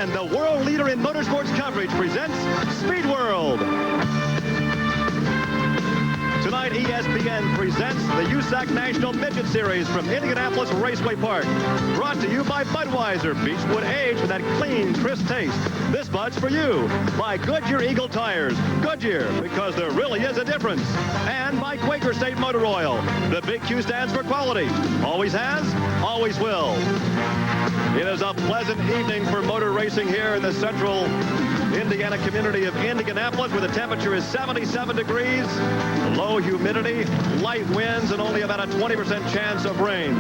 ESPN, the world leader in motorsports coverage, presents Speed World. Tonight, ESPN presents the USAC National Midget Series from Indianapolis Raceway Park. Brought to you by Budweiser, Beechwood Age for that clean, crisp taste. This Bud's for you. By Goodyear Eagle Tires. Goodyear, because there really is a difference. And by Quaker State Motor Oil. The big Q stands for quality. Always has, always will. It is a pleasant evening for motor racing here in the central Indiana community of Indianapolis, where the temperature is 77 degrees, low humidity, light winds, and only about a 20% chance of rain.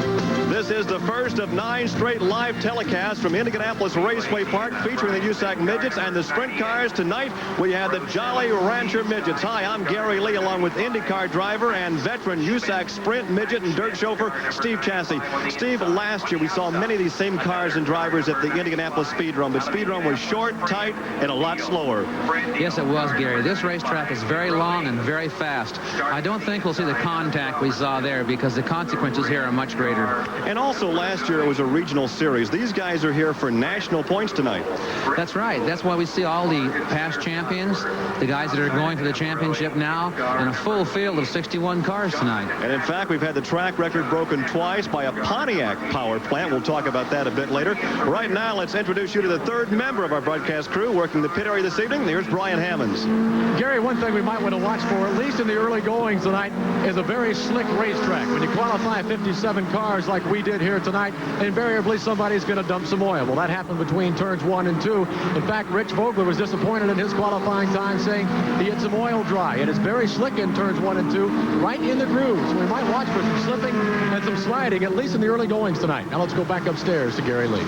This is the first of 9 straight live telecasts from Indianapolis Raceway Park featuring the USAC Midgets and the sprint cars. Tonight, we have the Jolly Rancher Midgets. Hi, I'm Gary Lee, along with IndyCar driver and veteran USAC Sprint Midget and dirt chauffeur Steve Chassie. Steve, last year we saw many of these same cars and drivers at the Indianapolis Speedrome, but Speedrome was short, tight, and a lot slower. Yes, it was, Gary. This racetrack is very long and very fast. I don't think we'll see the contact we saw there because the consequences here are much greater. And also last year it was a regional series. These guys are here for national points tonight. That's right. That's why we see all the past champions, the guys that are going for the championship now, and a full field of 61 cars tonight. And in fact, we've had the track record broken twice by a Pontiac power plant. We'll talk about that a bit later. Right now, let's introduce you to the third member of our broadcast crew working the pit area this evening. Here's Brian Hammonds. Gary, one thing we might want to watch for, at least in the early goings tonight, is a very slick racetrack. When you qualify 57 cars like we did here tonight, invariably somebody's going to dump some oil. Well, that happened between turns 1 and 2. In fact, Rich Vogler was disappointed in his qualifying time, saying he had some oil dry. It is very slick in turns 1 and 2, right in the grooves. We might watch for some slipping and some sliding, at least in the early goings tonight. Now let's go back upstairs to Gary Lee.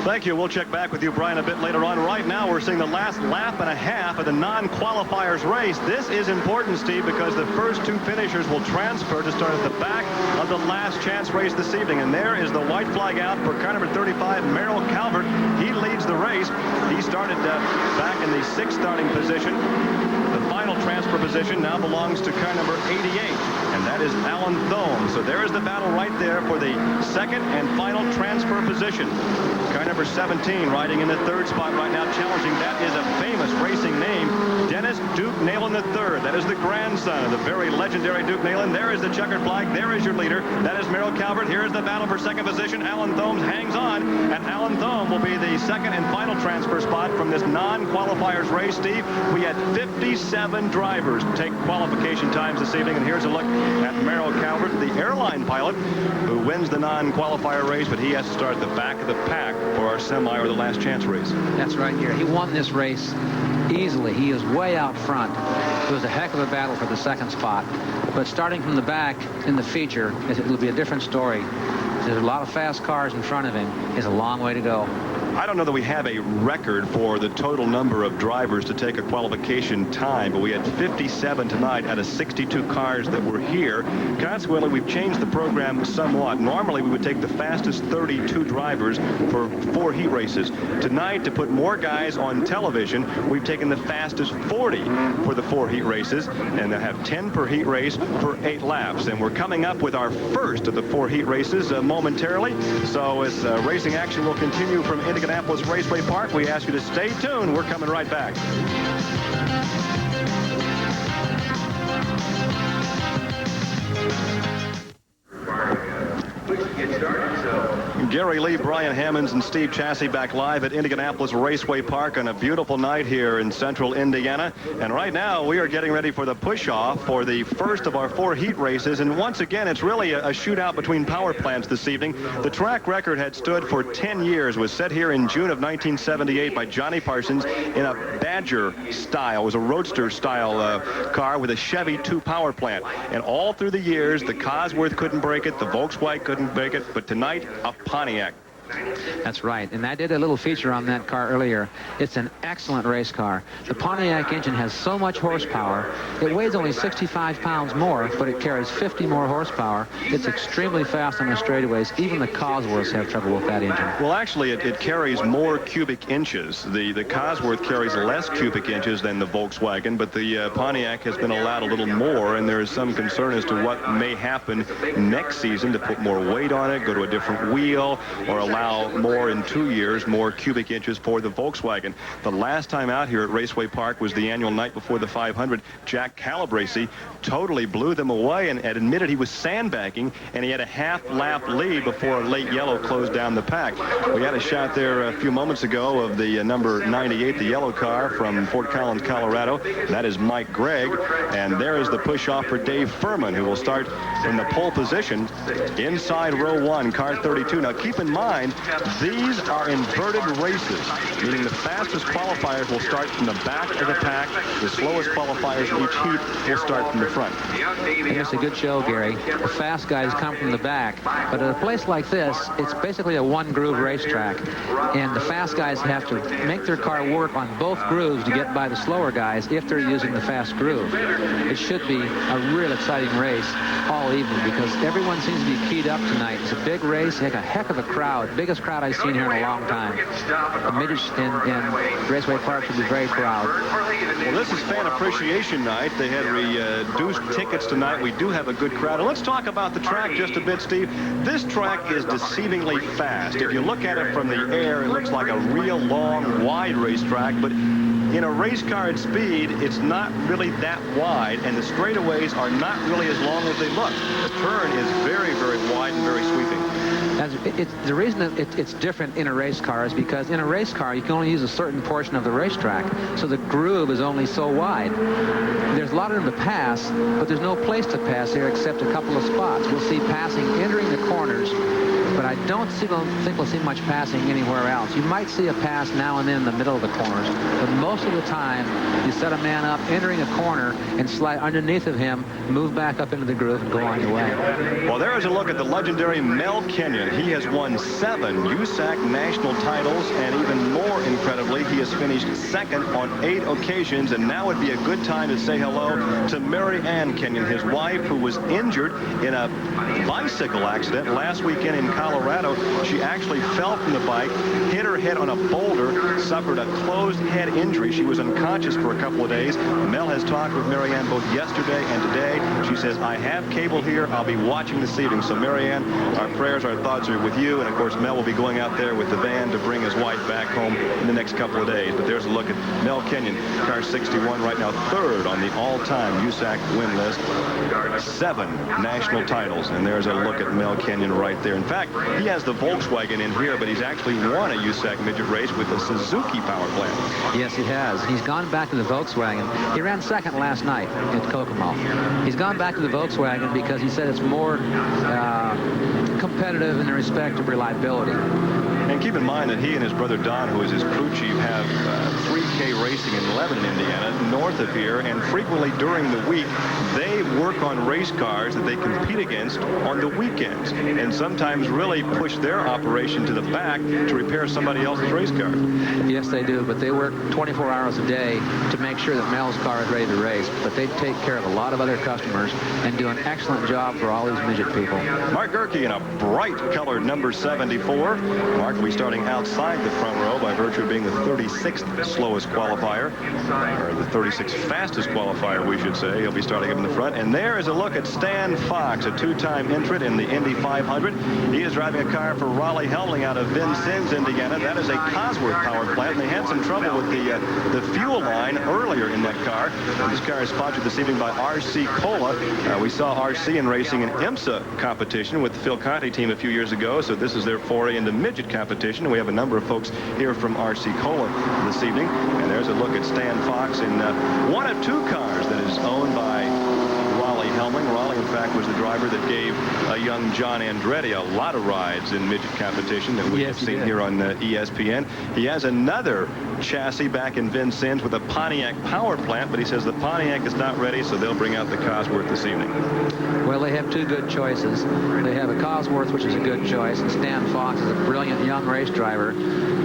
Thank you. We'll check back with you, Brian, a bit later on. Right now, we're seeing the last lap and a half of the non-qualifiers race. This is important, Steve, because the first 2 finishers will transfer to start at the back of the last chance race this evening. And there is the white flag out for car number 35, Merrill Calvert. He leads the race. He started back in the 6th starting position. The final transfer position now belongs to car number 88, and that is Alan Thome. So there is the battle right there for the 2nd and final transfer position. Car number 17 riding in the 3rd spot right now, challenging. That is a famous racing name, Dennis Duke Nayland III. That is the grandson of the very legendary Duke Nayland. There is the checkered flag. There is your leader. That is Merrill Calvert. Here is the battle for 2nd position. Alan Thome hangs on, and Alan Thome will be the 2nd and final transfer spot from this non-qualifiers race. Steve, we had 57 drivers take qualification times this evening, and here's a look at Merrill Calvert, the airline pilot who wins the non-qualifier race, but he has to start at the back of the pack for our semi or the last chance race. That's right, Gary. He won this race easily. He is way out front. It was a heck of a battle for the 2nd spot. But starting from the back in the feature, it'll be a different story. There's a lot of fast cars in front of him. It's a long way to go. I don't know that we have a record for the total number of drivers to take a qualification time, but we had 57 tonight out of 62 cars that were here. Consequently, we've changed the program somewhat. Normally, we would take the fastest 32 drivers for 4 heat races. Tonight, to put more guys on television, we've taken the fastest 40 for the 4 heat races, and they'll have 10 per heat race for 8 laps. And we're coming up with our first of the 4 heat races momentarily. So as racing action will continue from Indianapolis Raceway Park, we ask you to stay tuned. We're coming right back. Gary Lee, Brian Hammonds, and Steve Chassie back live at Indianapolis Raceway Park on a beautiful night here in central Indiana. And right now, we are getting ready for the push-off for the first of our 4 heat races. And once again, it's really a shootout between power plants this evening. The track record had stood for 10 years, was set here in June of 1978 by Johnny Parsons in a Badger style. It was a roadster style car with a Chevy 2 power plant. And all through the years, the Cosworth couldn't break it, the Volkswagen couldn't break it, but tonight, a Pontiac. That's right, and I did a little feature on that car earlier. It's an excellent race car. The Pontiac engine has so much horsepower. It weighs only 65 pounds more, but it carries 50 more horsepower. It's extremely fast on the straightaways. Even the Cosworths have trouble with that engine. Well, actually, it carries more cubic inches. The Cosworth carries less cubic inches than the Volkswagen, but the Pontiac has been allowed a little more, and there is some concern as to what may happen next season to put more weight on it, go to a different wheel, or allow allow more in 2 years, more cubic inches for the Volkswagen. The last time out here at Raceway Park was the annual night before the 500. Jack Calabrese totally blew them away and admitted he was sandbagging, and he had a half-lap lead before a late yellow closed down the pack. We had a shot there a few moments ago of the number 98, the yellow car from Fort Collins, Colorado. That is Mike Gregg, and there is the push-off for Dave Furman, who will start from the pole position inside row 1, car 32. Now, keep in mind, these are inverted races, meaning the fastest qualifiers will start from the back of the pack. The slowest qualifiers each heat will start from the front. It's a good show, Gary. The fast guys come from the back, but at a place like this, it's basically a one-groove racetrack, and the fast guys have to make their car work on both grooves to get by the slower guys if they're using the fast groove. It should be a real exciting race all evening because everyone seems to be keyed up tonight. It's a big race, a heck of a crowd, biggest crowd I've seen here in a long time. The Midgets in Raceway Park should be very proud. Well, this is Fan Appreciation Night. They had reduced tickets tonight. We do have a good crowd. And let's talk about the track just a bit, Steve. This track is deceivingly fast. If you look at it from the air, it looks like a real long, wide racetrack, but in a race car at speed, it's not really that wide, and the straightaways are not really as long as they look. The turn is very, very wide and very sweeping. The reason that it's different in a race car is because in a race car, you can only use a certain portion of the racetrack, so the groove is only so wide. There's a lot of room to pass, but there's no place to pass here except a couple of spots. We'll see passing entering the corners, but I don't think we'll see much passing anywhere else. You might see a pass now and then in the middle of the corners, but most of the time, you set a man up entering a corner and slide underneath of him, move back up into the groove, and go on your way. Well, there is a look at the legendary Mel Kenyon. He has won 7 USAC national titles, and even more incredibly, he has finished second on 8 occasions, and now would be a good time to say hello to Mary Ann Kenyon, his wife, who was injured in a bicycle accident last weekend in Colorado. She actually fell from the bike, hit her head on a boulder, suffered a closed head injury. She was unconscious for a couple of days. Mel has talked with Mary Ann both yesterday and today. She says, I have cable here. I'll be watching this evening. So, Mary Ann, our prayers, our thoughts are with you. And, of course, Mel will be going out there with the van to bring his wife back home in the next couple of days. But there's a look at Mel Kenyon, car 61, right now 3rd on the all-time USAC win list. 7 national titles. And there's a look at Mel Kenyon right there. In fact, he has the Volkswagen in here, but he's actually won a USAC midget race with a Suzuki power plant. Yes, he has. He's gone back to the Volkswagen. He ran second last night at Kokomo. He's gone back to the Volkswagen because he said it's more competitive in the respect of reliability. And keep in mind that he and his brother Don, who is his crew chief, have 3K racing in Lebanon, Indiana, north of here, and frequently during the week, they work on race cars that they compete against on the weekends, and sometimes really push their operation to the back to repair somebody else's race car. Yes, they do, but they work 24 hours a day to make sure that Mel's car is ready to race, but they take care of a lot of other customers and do an excellent job for all these midget people. Mark Gerke in a bright colored number 74. Mark will be starting outside the front row by virtue of being the 36th slowest qualifier, or the 36th fastest qualifier, we should say. He'll be starting up in the front. And there is a look at Stan Fox, a 2-time entrant in the Indy 500. He is driving a car for Raleigh Helmling out of Vincennes, Indiana. That is a Cosworth power plant, and they had some trouble with the fuel line earlier in that car. This car is sponsored this evening by RC Cola. We saw RC in racing an IMSA competition with the Phil Conti team a few years ago, so this is their foray into midget competition. We have a number of folks here from RC Cola this evening, and there's a look at Stan Fox in one of 2 cars that is owned by Raleigh Helmling. Raleigh, in fact, was the driver that gave young John Andretti a lot of rides in midget competition that we have seen here on ESPN. He has another chassis back in Vincennes with a Pontiac power plant, but he says the Pontiac is not ready, so they'll bring out the Cosworth this evening. Well, they have 2 good choices. They have a Cosworth, which is a good choice, and Stan Fox is a brilliant young race driver.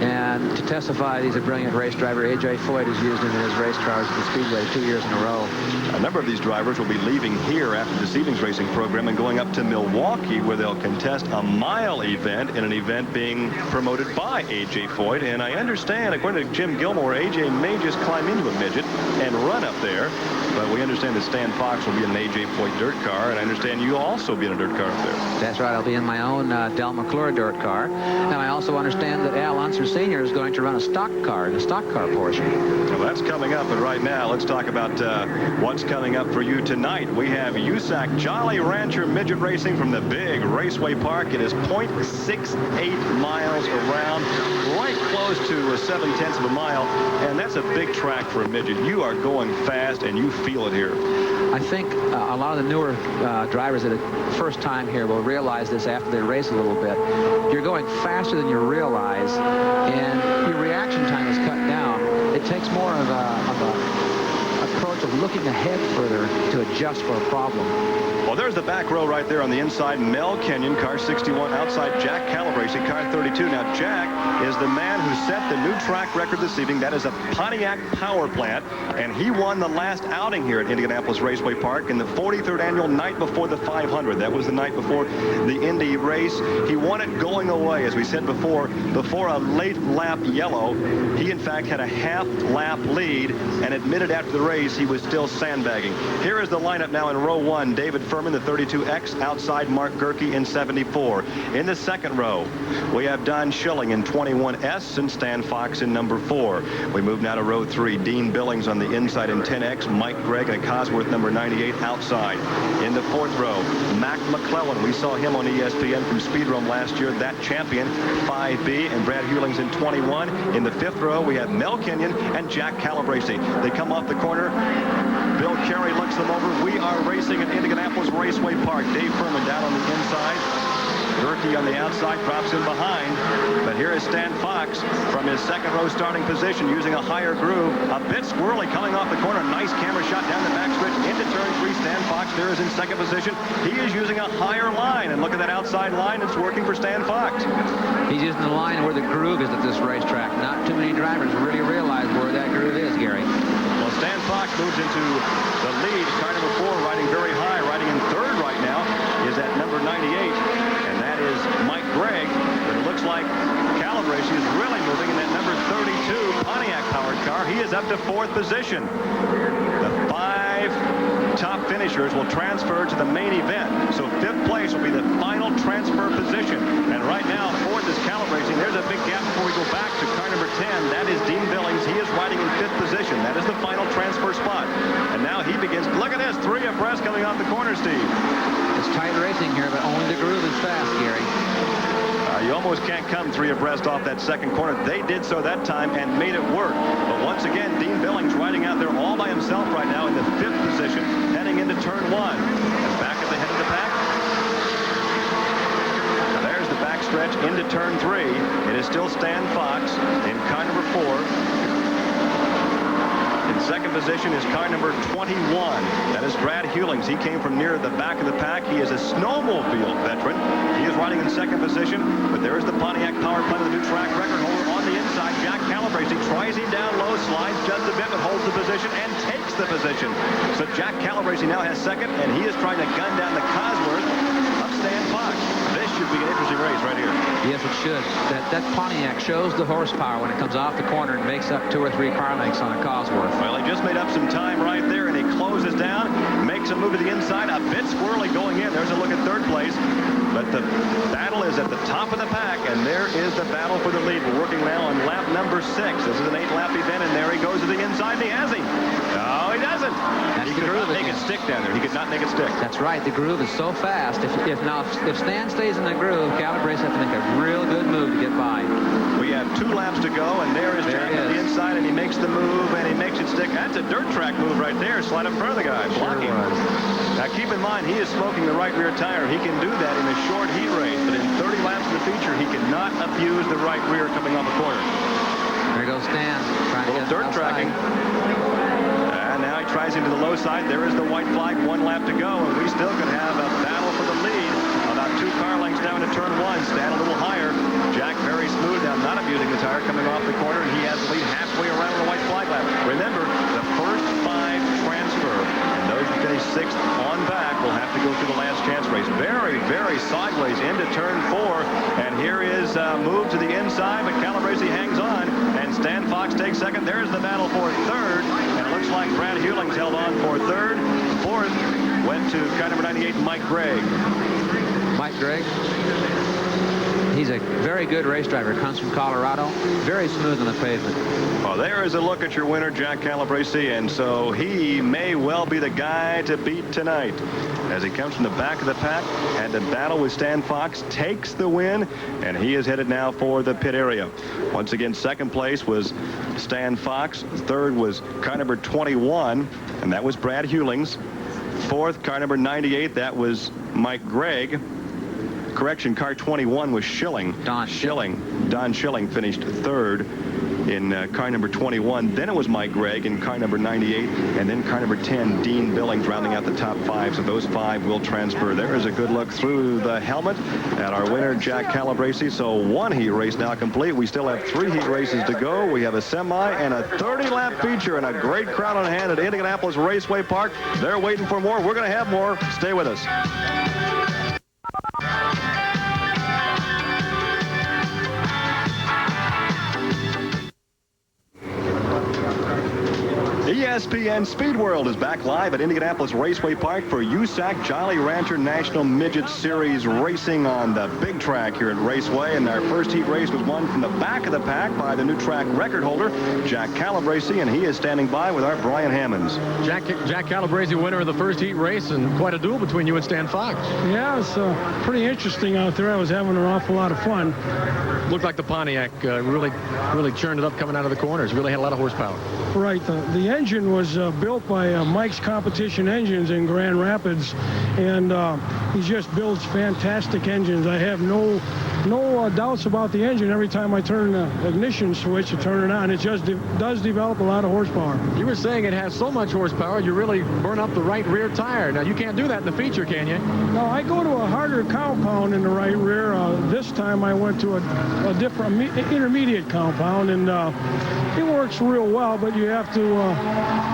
And to testify he's a brilliant race driver, A.J. Foyt has used him in his race cars at the Speedway 2 years in a row. A number of these drivers will be leaving here after this evening's racing program and going up to Milwaukee, where they'll contest a mile event in an event being promoted by A.J. Foyt. And I understand, according to Jim Gilmore, A.J. may just climb into a midget and run up there. But we understand that Stan Fox will be in an A.J. Foyt dirt car, and I understand you'll also be in a dirt car up there. That's right. I'll be in my own Del McClure dirt car. And I also understand that Al Unser Sr. is going to run a stock car, the stock car portion. Well, that's coming up. But right now, let's talk about what's coming up for you tonight. We have USAC Jolly Rancher Midget Racing from the big Raceway Park. It is 0.68 miles around, right close to 7/10 of a mile. And that's a big track for a midget. You are going fast, and you feel it here. I think a lot of the newer drivers that are first time here will realize this after they race a little bit. You're going faster than you realize, and your reaction time is cut down. It takes more of a approach of looking ahead further to adjust for a problem. Well, there's the back row right there on the inside. Mel Kenyon, car 61. Outside, Jack Calabrese, car 32. Now, Jack is the man who set the new track record this evening. That is a Pontiac power plant, and he won the last outing here at Indianapolis Raceway Park in the 43rd annual night before the 500. That was the night before the Indy race. He won it going away, as we said before a late lap yellow. He, in fact, had a half-lap lead and admitted after the race he was still sandbagging. Here is the lineup now in row 1. David Furman, the 32X, outside Mark Gerke in 74. In the second row, we have Don Schilling in 21S and Stan Fox in number 4. We move now to row 3. Dean Billings on the inside in 10X, Mike Gregg and Cosworth number 98 outside. In the fourth row, Mac McClellan. We saw him on ESPN from Speedrome last year, that champion, 5B, and Brad Hewlings in 21. In the fifth row, we have Mel Kenyon and Jack Calabrese. They come off the corner. Bill Carey looks them over. We are racing at Indianapolis Raceway Park. Dave Furman down on the inside. Gerke on the outside, drops in behind. But here is Stan Fox from his second row starting position using a higher groove. A bit squirrely coming off the corner. Nice camera shot down the backstretch into turn 3. Stan Fox there is in second position. He is using a higher line. And look at that outside line. It's working for Stan Fox. He's using the line where the groove is at this racetrack. Not too many drivers really realize where that groove is, Gary. Well, Stan Fox moves into the lead. Car number 4 riding very high. Riding in third right now is at number 98. And that is Mike Gregg. But it looks like Calabrese is really moving in that number 32 Pontiac powered car. He is up to 4th position. The 5 top finishers will transfer to the main event. So 5th place will be the final transfer position. And right now, 4th is Calabrese. There's a big gap before we go back to car number 10. That is Dean Billings. He is riding in 5th position. That is the final transfer spot. And now he begins. Look at this. 3 abreast coming off the corner, Steve. It's tight racing here, but only the groove is fast, Gary. You almost can't come 3 abreast off that second corner. They did so that time and made it work. But once again, Dean Billings riding out there all by himself right now in the 5th position, heading into turn 1. And back at the head of the pack. Now there's the backstretch into turn 3. It is still Stan Fox in car number 4. In second position is car number 21. That is Brad Hewlings. He came from near the back of the pack. He is a snowmobile veteran. He is riding in second position, but there is the Pontiac power plant of the new track record holder on the inside. Jack Calabrese tries him down low, slides just a bit, but holds the position and takes the position. So Jack Calabrese now has second, and he is trying to gun down the Cosworth of Stan Fox. This should be an interesting race right here. Yes, it should. That Pontiac shows the horsepower when it comes off the corner and makes up 2 or 3 car lengths on a Cosworth. Well, he just made up some time right there, and he closes down, makes a move to the inside, a bit squirrely going in. There's a look at third place. But the battle is at the top of the pack, and there is the battle for the lead. We're working now on lap number 6. This is an 8-lap event, and there he goes to the inside, and he has him. No, he doesn't. He could not make it stick down there. He could not make it stick. That's right. The groove is so fast. If Stan stays in the groove, Calabrese has to make a real good move to get by. We have 2 laps to go, and there is Jack at the inside, and he makes the move, and he makes it stick. That's a dirt track move right there. Slide in front of the guy, blocking. Now, keep in mind, he is smoking the right rear tire. He can do that in a short heat race, but in 30 laps of the feature, he cannot abuse the right rear coming off the corner. There goes Stan. Trying to get dirt tracking. And now he tries into the low side. There is the white flag, 1 lap to go, and we still could have a battle for the lead. About 2 car lengths down to turn 1. Stan a little higher. Jack very smooth now, not abusing the tire coming off the corner, and he has the lead halfway around the white flag lap. Remember, the first 5 transfer, and very, very sideways into turn 4. And here is a move to the inside, but Calabrese hangs on. And Stan Fox takes second. There's the battle for third. And it looks like Brad Hewlings held on for third. Fourth went to car number 98, Mike Gregg. Mike Gregg. He's a very good race driver. Comes from Colorado. Very smooth on the pavement. Well, there is a look at your winner, Jack Calabrese, and so he may well be the guy to beat tonight. As he comes from the back of the pack, had to battle with Stan Fox, takes the win, and he is headed now for the pit area. Once again, second place was Stan Fox. Third was car number 21, and that was Brad Hewlings. Fourth, car number 98, that was Mike Gregg. Correction, car 21 was Schilling. Don Schilling. Don Schilling finished third in car number 21. Then it was Mike Gregg in car number 98, and then car number 10, Dean Billings, rounding out the top 5. So those 5 will transfer. There is a good look through the helmet at our winner, Jack Calabrese. So 1 heat race now complete. We still have 3 heat races to go. We have a semi and a 30-lap feature and a great crowd on hand at Indianapolis Raceway Park. They're waiting for more. We're going to have more. Stay with us. ESPN Speed World is back live at Indianapolis Raceway Park for USAC Jolly Rancher National Midget Series racing on the big track here at Raceway. And our first heat race was won from the back of the pack by the new track record holder, Jack Calabrese, and he is standing by with our Brian Hammonds. Jack Calabrese, winner of the first heat race, and quite a duel between you and Stan Fox. Yeah, it's pretty interesting out there. I was having an awful lot of fun. Looked like the Pontiac really churned it up coming out of the corners. Really had a lot of horsepower. Right. The engine was built by Mike's Competition Engines in Grand Rapids, and he just builds fantastic engines. I have no doubts about the engine. Every time I turn the ignition switch to turn it on, it just does develop a lot of horsepower. You were saying it has so much horsepower, you really burn up the right rear tire. Now, you can't do that in the feature, can you? No, I go to a harder compound in the right rear. This time I went to a different intermediate compound, and it works real well, but you have to,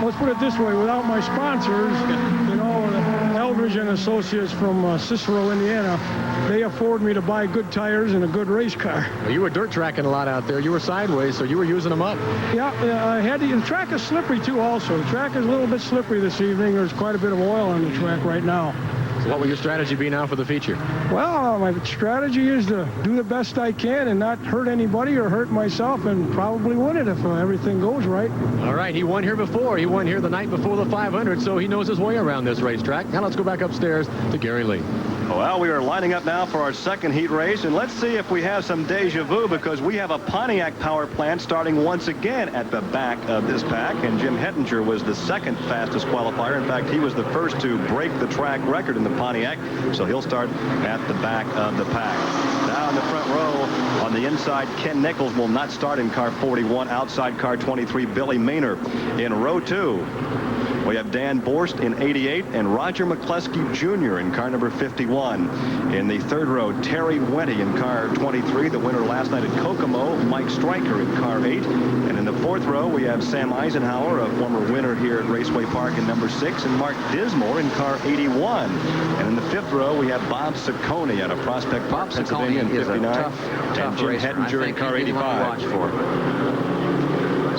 let's put it this way, without my sponsors, you know, Eldridge and Associates from Cicero, Indiana, they afford me to buy good tires and a good race car. Well, you were dirt tracking a lot out there. You were sideways, so you were using them up. Yeah, the track is slippery too also. The track is a little bit slippery this evening. There's quite a bit of oil on the track right now. So what will your strategy be now for the feature? Well, my strategy is to do the best I can and not hurt anybody or hurt myself, and probably win it if everything goes right. All right, he won here before. He won here the night before the 500, so he knows his way around this racetrack. Now let's go back upstairs to Gary Lee. Well, we are lining up now for our second heat race, and let's see if we have some deja vu, because we have a Pontiac power plant starting once again at the back of this pack, and Jim Hettinger was the second fastest qualifier. In fact, he was the first to break the track record in the Pontiac, so he'll start at the back of the pack. Now in the front row on the inside, Ken Nichols will not start in car 41. Outside car 23, Billy Maynard. In row 2, we have Dan Borst in 88 and Roger McCluskey Jr. in car number 51. In the third row, Terry Wenty in car 23, the winner last night at Kokomo. Mike Stryker in car 8. And in the fourth row, we have Sam Eisenhower, a former winner here at Raceway Park in number 6, and Mark Dismore in car 81. And in the fifth row, we have Bob Ciccone out of Prospect Park, Pennsylvania in 59. And Jim Hettinger in car 85.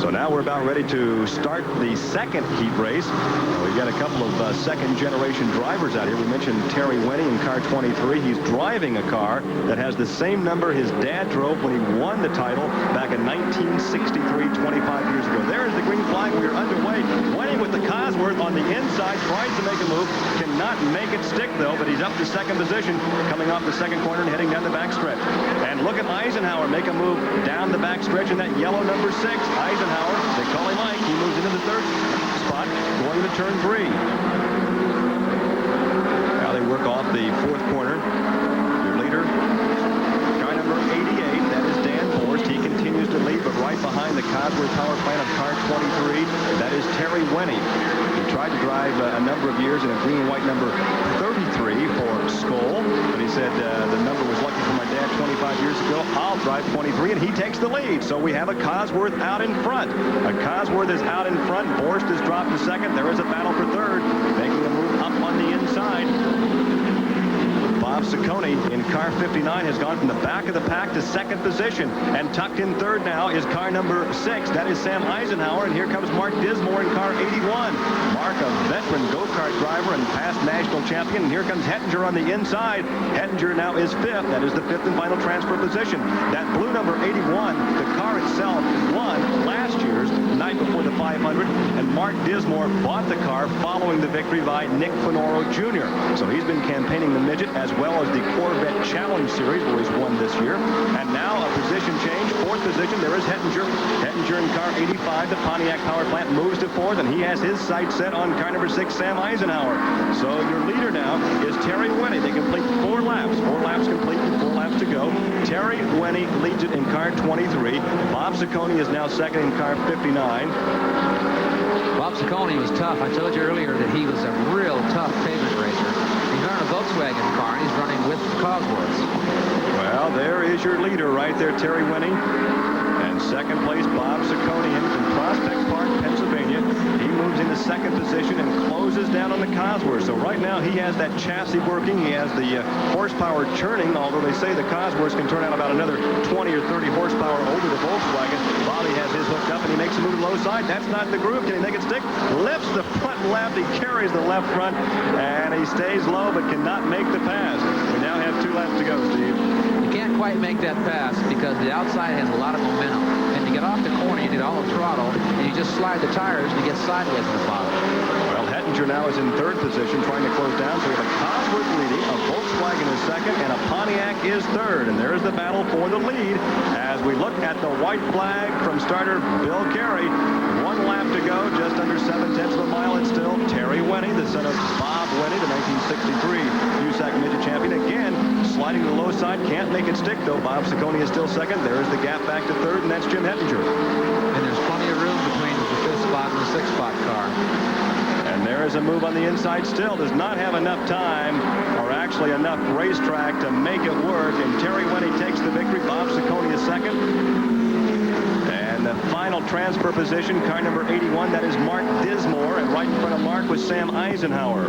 So now we're about ready to start the second heat race. We've got a couple of second-generation drivers out here. We mentioned Terry Wenty in car 23. He's driving a car that has the same number his dad drove when he won the title back in 1963, 25 years ago. There's the green flag. We are underway. Wenty with the Cosworth on the inside, tries to make a move. Cannot make it stick, though, but he's up to second position, coming off the second corner and heading down the backstretch. And look at Eisenhower make a move down the backstretch in that yellow number 6. Eisenhower, they call him Mike. He moves into the third spot, going into turn 3. Now they work off the fourth corner. Your leader, car number 88, that is Dan Borst. He continues to lead, but right behind the Cosworth power plant of car 23, that is Terry Wenty. He tried to drive a number of years in a green and white number 33 for Skoll, but he said the number was lucky for my dad 25 years ago. I'll drive 23, and he takes the lead. So we have a Cosworth out in front. A Cosworth is out in front. Borst is dropped to second. There is a battle for third, making a move up on the inside. Ciccone in car 59 has gone from the back of the pack to second position. And tucked in third now is car number 6. That is Sam Eisenhower. And here comes Mark Dismore in car 81. Mark, a veteran go-kart driver and past national champion. And here comes Hettinger on the inside. Hettinger now is 5th. That is the 5th and final transfer position. That blue number 81, the car itself won last year's night before the 500. And Mark Dismore bought the car following the victory by Nick Finoro Jr. So he's been campaigning the Midget as well as the Corvette Challenge Series, where he's won this year. And now a position change. 4th position, there is Hettinger. Hettinger in car 85. The Pontiac power plant moves to 4th, and he has his sights set on car number 6, Sam Eisenhower. So your leader now is Terry Winnie. They complete 4 laps. 4 laps complete and 4 laps to go. Terry Winnie leads it in car 23. Bob Ciccone is now second in car 59. Bob Ciccone was tough. I told you earlier that he was a real tough pavement racer. He's running a Volkswagen car, and he's running with Cosworths. Well, there is your leader right there, Terry Winnie. And second place, Bob Ciccone from Prospect Park, Pennsylvania. He moves into second position and closes down on the Cosworth. So right now he has that chassis working. He has the horsepower churning, although they say the Cosworths can turn out about another 20 or 30 horsepower over the Volkswagen. Bobby has his hooked up, and he makes a move to the low side. That's not in the groove. Can he make it stick? Lifts the front left. He carries the left front, and he stays low but cannot make the pass. We now have 2 laps to go, Steve. You can't quite make that pass because the outside has a lot of momentum. And to get off the corner, you need all the throttle, and you just slide the tires and you get sideways in the bottom. Well, Hettinger now is in 3rd position, trying to close down. So we have a Cosworth leading, a Volkswagen is 2nd, and a Pontiac is 3rd. And there's the battle for the lead as we look at the white flag from starter Bill Carey. 1 lap to go, just under 7/10 of a mile. It's still Terry Winnie, the son of Bob Winnie, the 1963 USAC Midget champion. Again, sliding to the low side, can't make it stick though. Bob Ciccone is still 2nd. There's the gap back to 3rd, and that's Jim Hettinger. And there's plenty of room between the 5th spot and the 6th spot car. And there is a move on the inside still. Does not have enough time, or actually enough racetrack to make it work. And Terry Winnie takes the victory. Bob Ciccone is 2nd. And the final transfer position, car number 81, that is Mark Dismore. And right in front of Mark was Sam Eisenhower.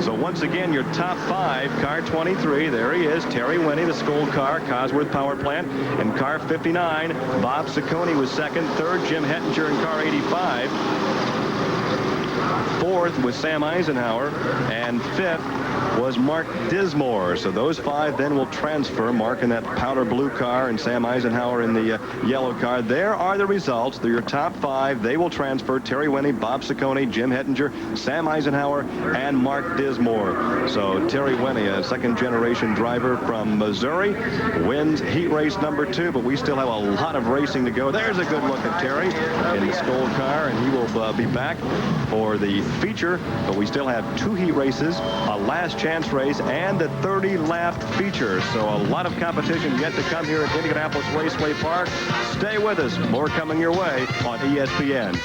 So once again, your top 5, car 23, there he is, Terry Winnie, the school car, Cosworth power plant. And car 59, Bob Ciccone was 2nd. 3rd, Jim Hettinger in car 85. 4th was Sam Eisenhower, and 5th was Mark Dismore. So those 5 then will transfer. Mark in that powder blue car and Sam Eisenhower in the yellow car. There are the results. They're your top 5. They will transfer. Terry Winnie, Bob Ciccone, Jim Hettinger, Sam Eisenhower, and Mark Dismore. So Terry Winnie, a 2nd-generation driver from Missouri, wins heat race number 2, but we still have a lot of racing to go. There's a good look at Terry in the school car, and he will be back for the feature, but we still have 2 heat races, a last chance race, and the 30-lap feature. So a lot of competition yet to come here at Indianapolis Raceway Park. Stay with us. More coming your way on ESPN.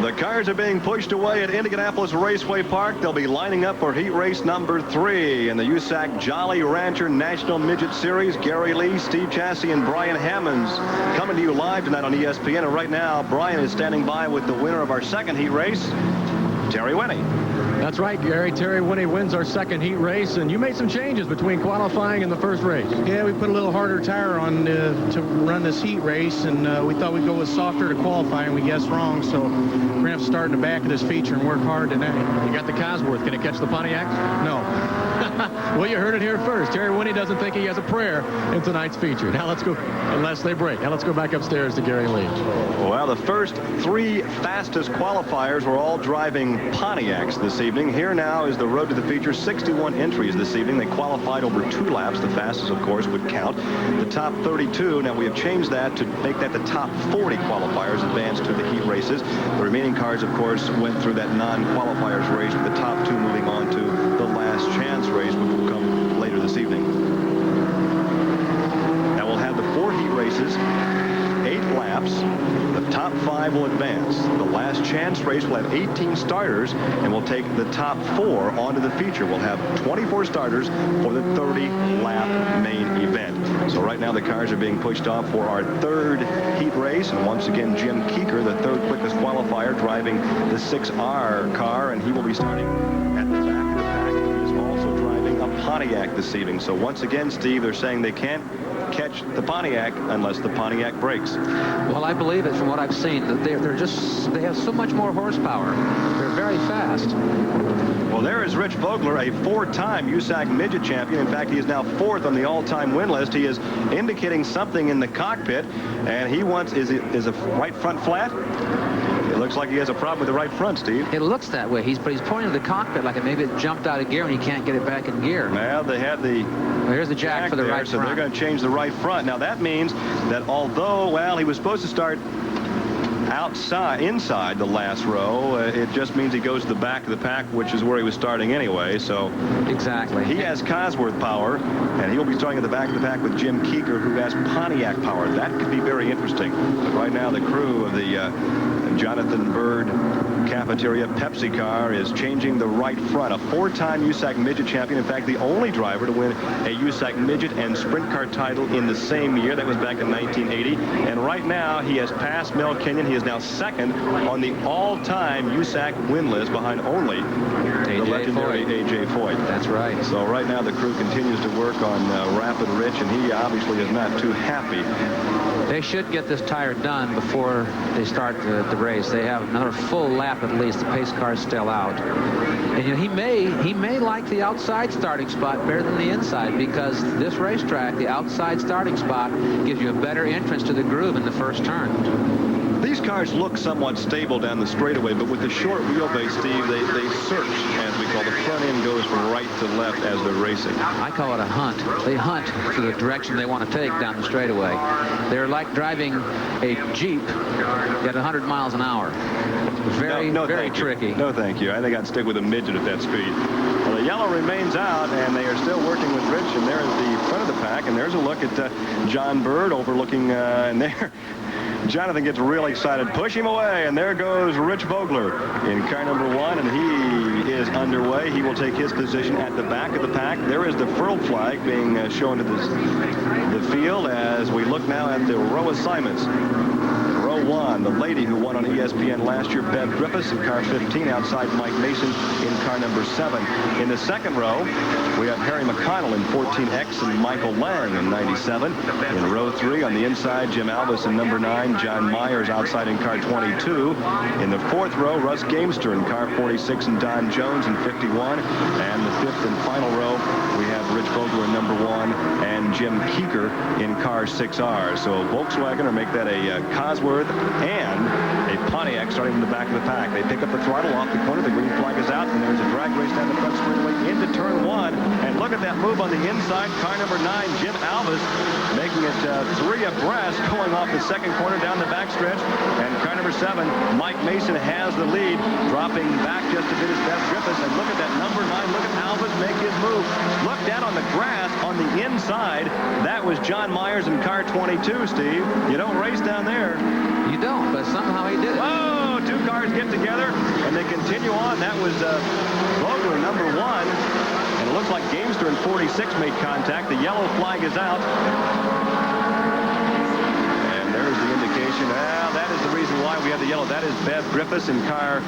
The cars are being pushed away at Indianapolis Raceway Park. They'll be lining up for heat race number 3 in the USAC Jolly Rancher National Midget Series. Gary Lee, Steve Chassie, and Brian Hammonds coming to you live tonight on ESPN. And right now, Brian is standing by with the winner of our 2nd heat race, Terry Winnie. That's right, Gary. Terry Winnie wins our 2nd heat race, and you made some changes between qualifying and the first race. Yeah, we put a little harder tire on to run this heat race, and we thought we'd go with softer to qualify, and we guessed wrong. So we're going to have to start in the back of this feature and work hard tonight. You got the Cosworth. Can it catch the Pontiac? No. Well, you heard it here first. Terry Winnie doesn't think he has a prayer in tonight's feature. Now let's go, unless they break. Now let's go back upstairs to Gary Lee. Well, the first 3 fastest qualifiers were all driving Pontiacs this evening. Here now is the road to the feature. 61 entries this evening. They qualified over 2 laps. The fastest, of course, would count. The top 32. Now we have changed that to make that the top 40 qualifiers advance to the heat races. The remaining cars, of course, went through that non-qualifiers race, with the top 2 moving on to the last chance race, which will come later this evening. Now we'll have the 4 heat races, 8 laps. laps. The top 5 will advance. The last chance race will have 18 starters, and we'll take the top 4 onto the feature. We'll have 24 starters for the 30-lap main event. So right now the cars are being pushed off for our 3rd heat race, and once again Jim Keeker, the 3rd quickest qualifier, driving the 6R car, and he will be starting at the back of the pack. He is also driving a Pontiac this evening. So once again, Steve, they're saying they can't catch the Pontiac unless the Pontiac breaks. Well, I believe it from what I've seen. That they have so much more horsepower. They're very fast. Well, there is Rich Vogler, a 4-time USAC midget champion. In fact, he is now 4th on the all-time win list. He is indicating something in the cockpit, and he wants is a right front flat. It looks like he has a problem with the right front, Steve. It looks that way. But he's pointing to the cockpit like maybe it jumped out of gear and he can't get it back in gear. Well, they had the here's the jack for the right front. So they're going to change the right front. Now that means that although, well, he was supposed to start inside the last row, it just means he goes to the back of the pack, which is where he was starting anyway. So exactly, he has Cosworth power, and he'll be starting at the back of the pack with Jim Keeker, who has Pontiac power. That could be very interesting. But right now the crew of the Jonathan Bird Cafeteria Pepsi car is changing the right front. A 4-time USAC midget champion. In fact, the only driver to win a USAC midget and sprint car title in the same year. That was back in 1980. And right now he has passed Mel Kenyon. He is now 2nd on the all-time USAC win list, behind only the legendary A.J. Foyt. That's right. So right now the crew continues to work on Rapid Rich, and he obviously is not too happy. They should get this tire done before they start the race. They have another full lap at least. The pace car's still out. And you know, he may like the outside starting spot better than the inside, because this racetrack, the outside starting spot, gives you a better entrance to the groove in the first turn. These cars look somewhat stable down the straightaway, but with the short wheelbase, Steve, they search, as we call the front end goes from right to left as they're racing. I call it a hunt. They hunt for the direction they want to take down the straightaway. They're like driving a Jeep at 100 miles an hour. Very tricky. No, thank you. I think I'd stick with a midget at that speed. Well, the yellow remains out, and they are still working with Rich, and there's the front of the pack, and there's a look at John Bird overlooking, and there Jonathan gets real excited. Push him away, and there goes Rich Vogler in car number 1, and he is underway. He will take his position at the back of the pack. There is the furled flag being shown to the field as we look now at the row assignments. Row 1, the lady who won on ESPN last year, Bev Griffiths, in car 15, outside Mike Mason in car number 7. In the second row, we have Harry McConnell in 14X and Michael Lang in 97. In row 3, on the inside, Jim Alvis in number 9, John Myers outside in car 22. In the 4th row, Russ Gamester in car 46 and Don Jones in 51. And the 5th and final row, we have Rich Vogler in number 1 and Jim Keeker in car 6R. So Volkswagen will make that a Cosworth and a Pontiac starting in the back of the pack. They pick up the throttle off the corner. The green flag is out, and there's a drag race down the front straightaway into turn 1. And look at that move on the inside. Car number 9, Jim Alvis, making it 3 abreast, going off the second corner down the backstretch. And car number 7, Mike Mason, has the lead, dropping back just a bit as Bev Griffiths. And look at that number 9. Look at Alvis make his move. Look down on the grass on the inside. That was John Myers in car 22, Steve. You don't race down there. You don't, but somehow he did it. Oh, 2 cars get together, and they continue on. That was Vogler, number 1. And it looks like Gamester in 46 made contact. The yellow flag is out. And there's the indication. That is the reason why we have the yellow. That is Bev Griffiths in car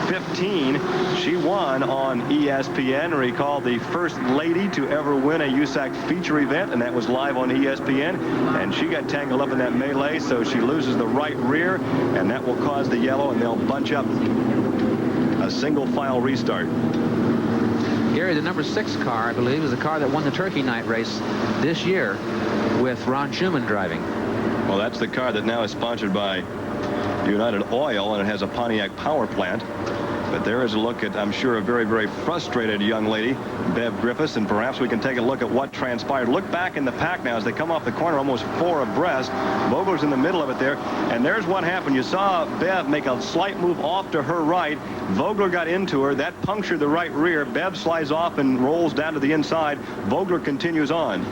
15. She won on ESPN. Recall, the first lady to ever win a USAC feature event, and that was live on ESPN. And she got tangled up in that melee, so she loses the right rear, and that will cause the yellow, and they'll bunch up a single file restart. Gary, the number 6 car, I believe, is the car that won the Turkey Night race this year with Ron Schumann driving. Well, that's the car that now is sponsored by United Oil, and it has a Pontiac power plant. But there is a look at, I'm sure, a very, very frustrated young lady, Bev Griffiths, and perhaps we can take a look at what transpired. Look back in the pack now as they come off the corner, almost 4 abreast. Vogler's in the middle of it there, and there's what happened. You saw Bev make a slight move off to her right. Vogler got into her. That punctured the right rear. Bev slides off and rolls down to the inside. Vogler continues on.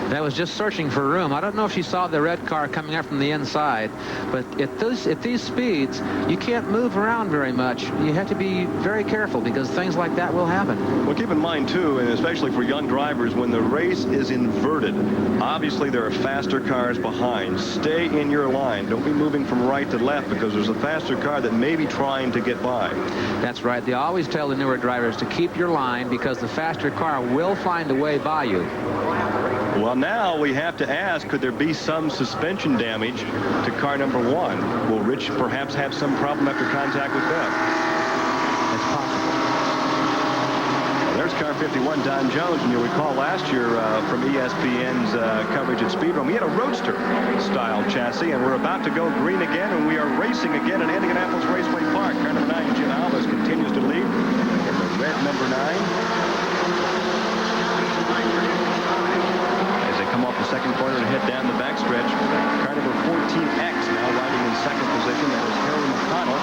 That was just searching for room. I don't know if she saw the red car coming up from the inside, but at these speeds, you can't move around very much. You have to be very careful because things like that will happen. Well, keep in mind, too, and especially for young drivers, when the race is inverted, obviously there are faster cars behind. Stay in your line. Don't be moving from right to left because there's a faster car that may be trying to get by. That's right. They always tell the newer drivers to keep your line because the faster car will find a way by you. Well, now we have to ask, could there be some suspension damage to car number 1? Will Rich perhaps have some problem after contact with Bev? It's possible. Well, there's car 51, Don Jones, and you'll recall last year from ESPN's coverage at Speedrome, he had a Roadster-style chassis, and we're about to go green again, and we are racing again at Indianapolis Raceway Park. Car number 9, Jim Alves, continues to lead in the red number 9. Come off the second corner and head down the backstretch. Car number 14X now riding in second position. That is Harry McConnell.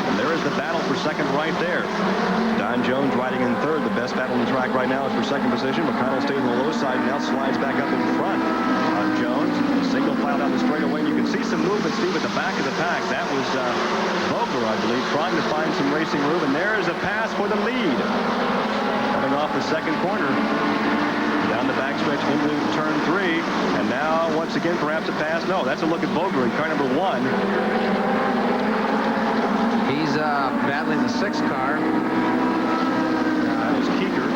And there is the battle for second right there. Don Jones riding in third. The best battle on the track right now is for second position. McConnell stays on the low side and now slides back up in front of Jones. Single file down the straightaway. You can see some movement, Steve, at the back of the pack. That was Vogler, I believe, trying to find some racing room. And there is a pass for the lead. Coming off the second corner. Down the backstretch into turn 3. And now, once again, perhaps a pass. No, that's a look at Vogler in car number 1. He's battling the 6 car. That was Keeker.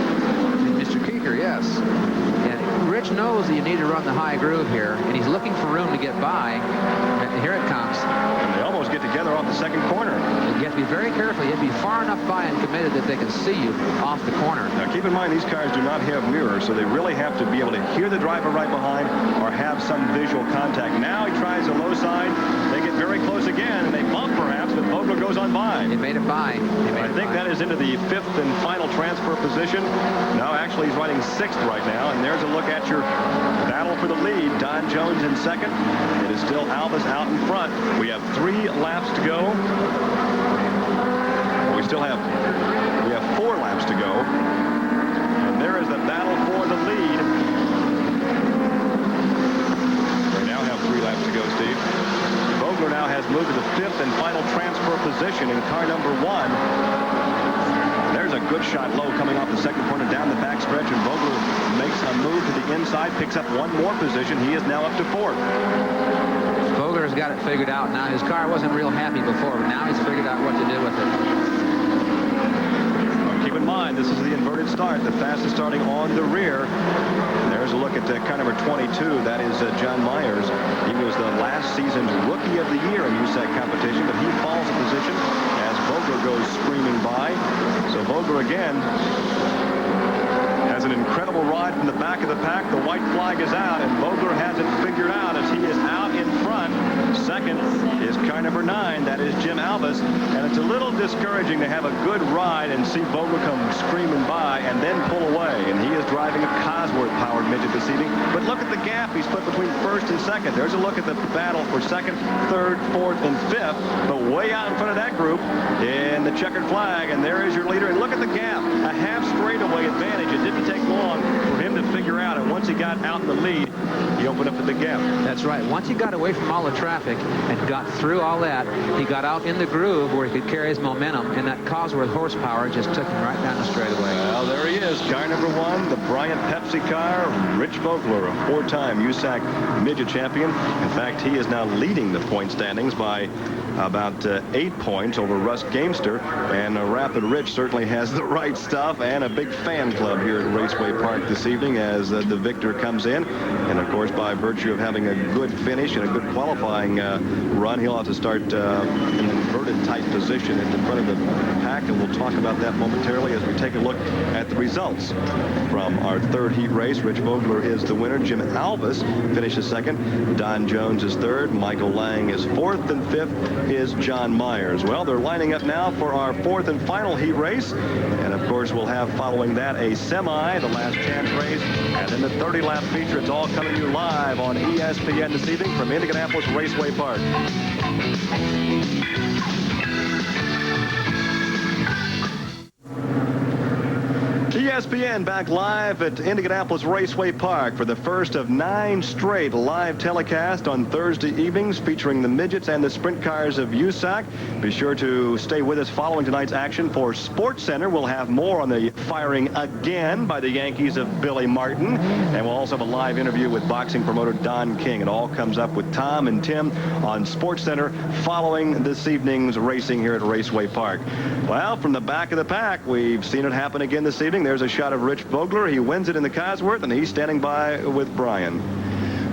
Mr. Keeker, yes. And Rich knows that you need to run the high groove here, and he's looking for room to get by. And here it comes. And they almost get together off the second corner. You have to be very careful. You have to be far enough by and committed that they can see you off the corner. Now, keep in mind, these cars do not have mirrors, so they really have to be able to hear the driver right behind or have some visual contact. Now he tries the low side. They get very close again, and they bump perhaps, but Vogler goes on by. He made it by. I think that is into the 5th and final transfer position. No, actually, he's riding 6th right now, and there's a look at your battle for the lead. Don Jones in second. It is still Alves out in front. We have 3 laps to go. We have 4 laps to go. And there is the battle for the lead. We now have 3 laps to go, Steve. Vogler now has moved to the 5th and final transfer position in car number 1. There's a good shot low coming off the second corner down the backstretch, and Vogler makes a move to the inside, picks up 1 more position. He is now up to 4th. Vogler's got it figured out now. His car wasn't real happy before, but now he's figured out what to do with it. Keep in mind, this is the inverted start, the fastest starting on the rear. And there's a look at car number 22. That is John Myers. He was the last season's Rookie of the Year in USAC competition, but he falls a position as Vogler goes screaming by. So Vogler again has an incredible ride from the back of the pack. The white flag is out, and Vogler has it figured out as he is out in front. Second is car number 9. That is Jim Alves. And it's a little discouraging to have a good ride and see Vogler come screaming by and then pull away. And he is driving a Cosworth-powered midget this evening. But look at the gap he's put between 1st and 2nd. There's a look at the battle for 2nd, 3rd, 4th, and 5th. But way out in front of that group in the checkered flag. And there is your leader. And look at the gap. A half straightaway advantage. It didn't take long for him to figure out. And once he got out in the lead, he opened up the big gap. That's right. Once he got away from all the traffic and got through all that, he got out in the groove where he could carry his momentum, and that Cosworth horsepower just took him right down the straightaway. Well, there he is. Car number 1, the Bryant Pepsi car, Rich Vogler, a 4-time USAC midget champion. In fact, he is now leading the point standings by about 8 points over Russ Gamester. And Rapid Rich certainly has the right stuff and a big fan club here at Raceway Park this evening as the victor comes in. And, of course, by virtue of having a good finish and a good qualifying run, he'll have to start in an inverted tight position in front of the pack. And we'll talk about that momentarily as we take a look at the results from our 3rd heat race. Rich Vogler is the winner. Jim Alves finishes 2nd. Don Jones is 3rd. Michael Lang is 4th. And 5th is John Myers. Well, they're lining up now for our 4th and final heat race. And, of course, we'll have following that a semi, the last chance race, and then the 30-lap feature. It's all coming to you live on ESPN this evening from Indianapolis Raceway Park. ESPN back live at Indianapolis Raceway Park for the first of 9 straight live telecasts on Thursday evenings featuring the midgets and the sprint cars of USAC. Be sure to stay with us following tonight's action for Sports Center. We'll have more on the firing again by the Yankees of Billy Martin. And we'll also have a live interview with boxing promoter Don King. It all comes up with Tom and Tim on Sports Center following this evening's racing here at Raceway Park. Well, from the back of the pack, we've seen it happen again this evening. There's a shot of Rich Vogler. He wins it in the Cosworth, and he's standing by with Brian.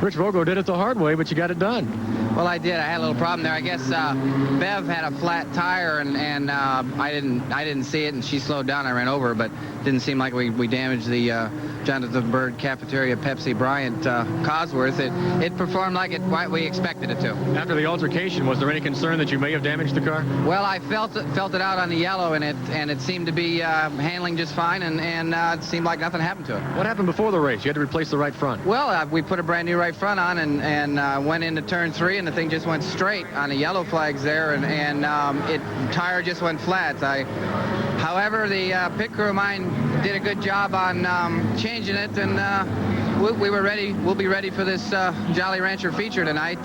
Rich Vogler did it the hard way, but you got it done. Well, I did. I had a little problem there. I guess Bev had a flat tire, and I didn't see it, and she slowed down. I ran over her, but didn't seem like we damaged the Jonathan Bird Cafeteria Pepsi Bryant Cosworth. It performed like what we expected it to. After the altercation, was there any concern that you may have damaged the car? Well, I felt it out on the yellow, and it seemed to be handling just fine, and it seemed like nothing happened to it. What happened before the race? You had to replace the right front. Well, we put a brand new right front on and went into turn 3, and the thing just went straight on the yellow flags there, and tire just went flat. However, the pit crew of mine did a good job on changing it, and we were ready. We'll be ready for this Jolly Rancher feature tonight.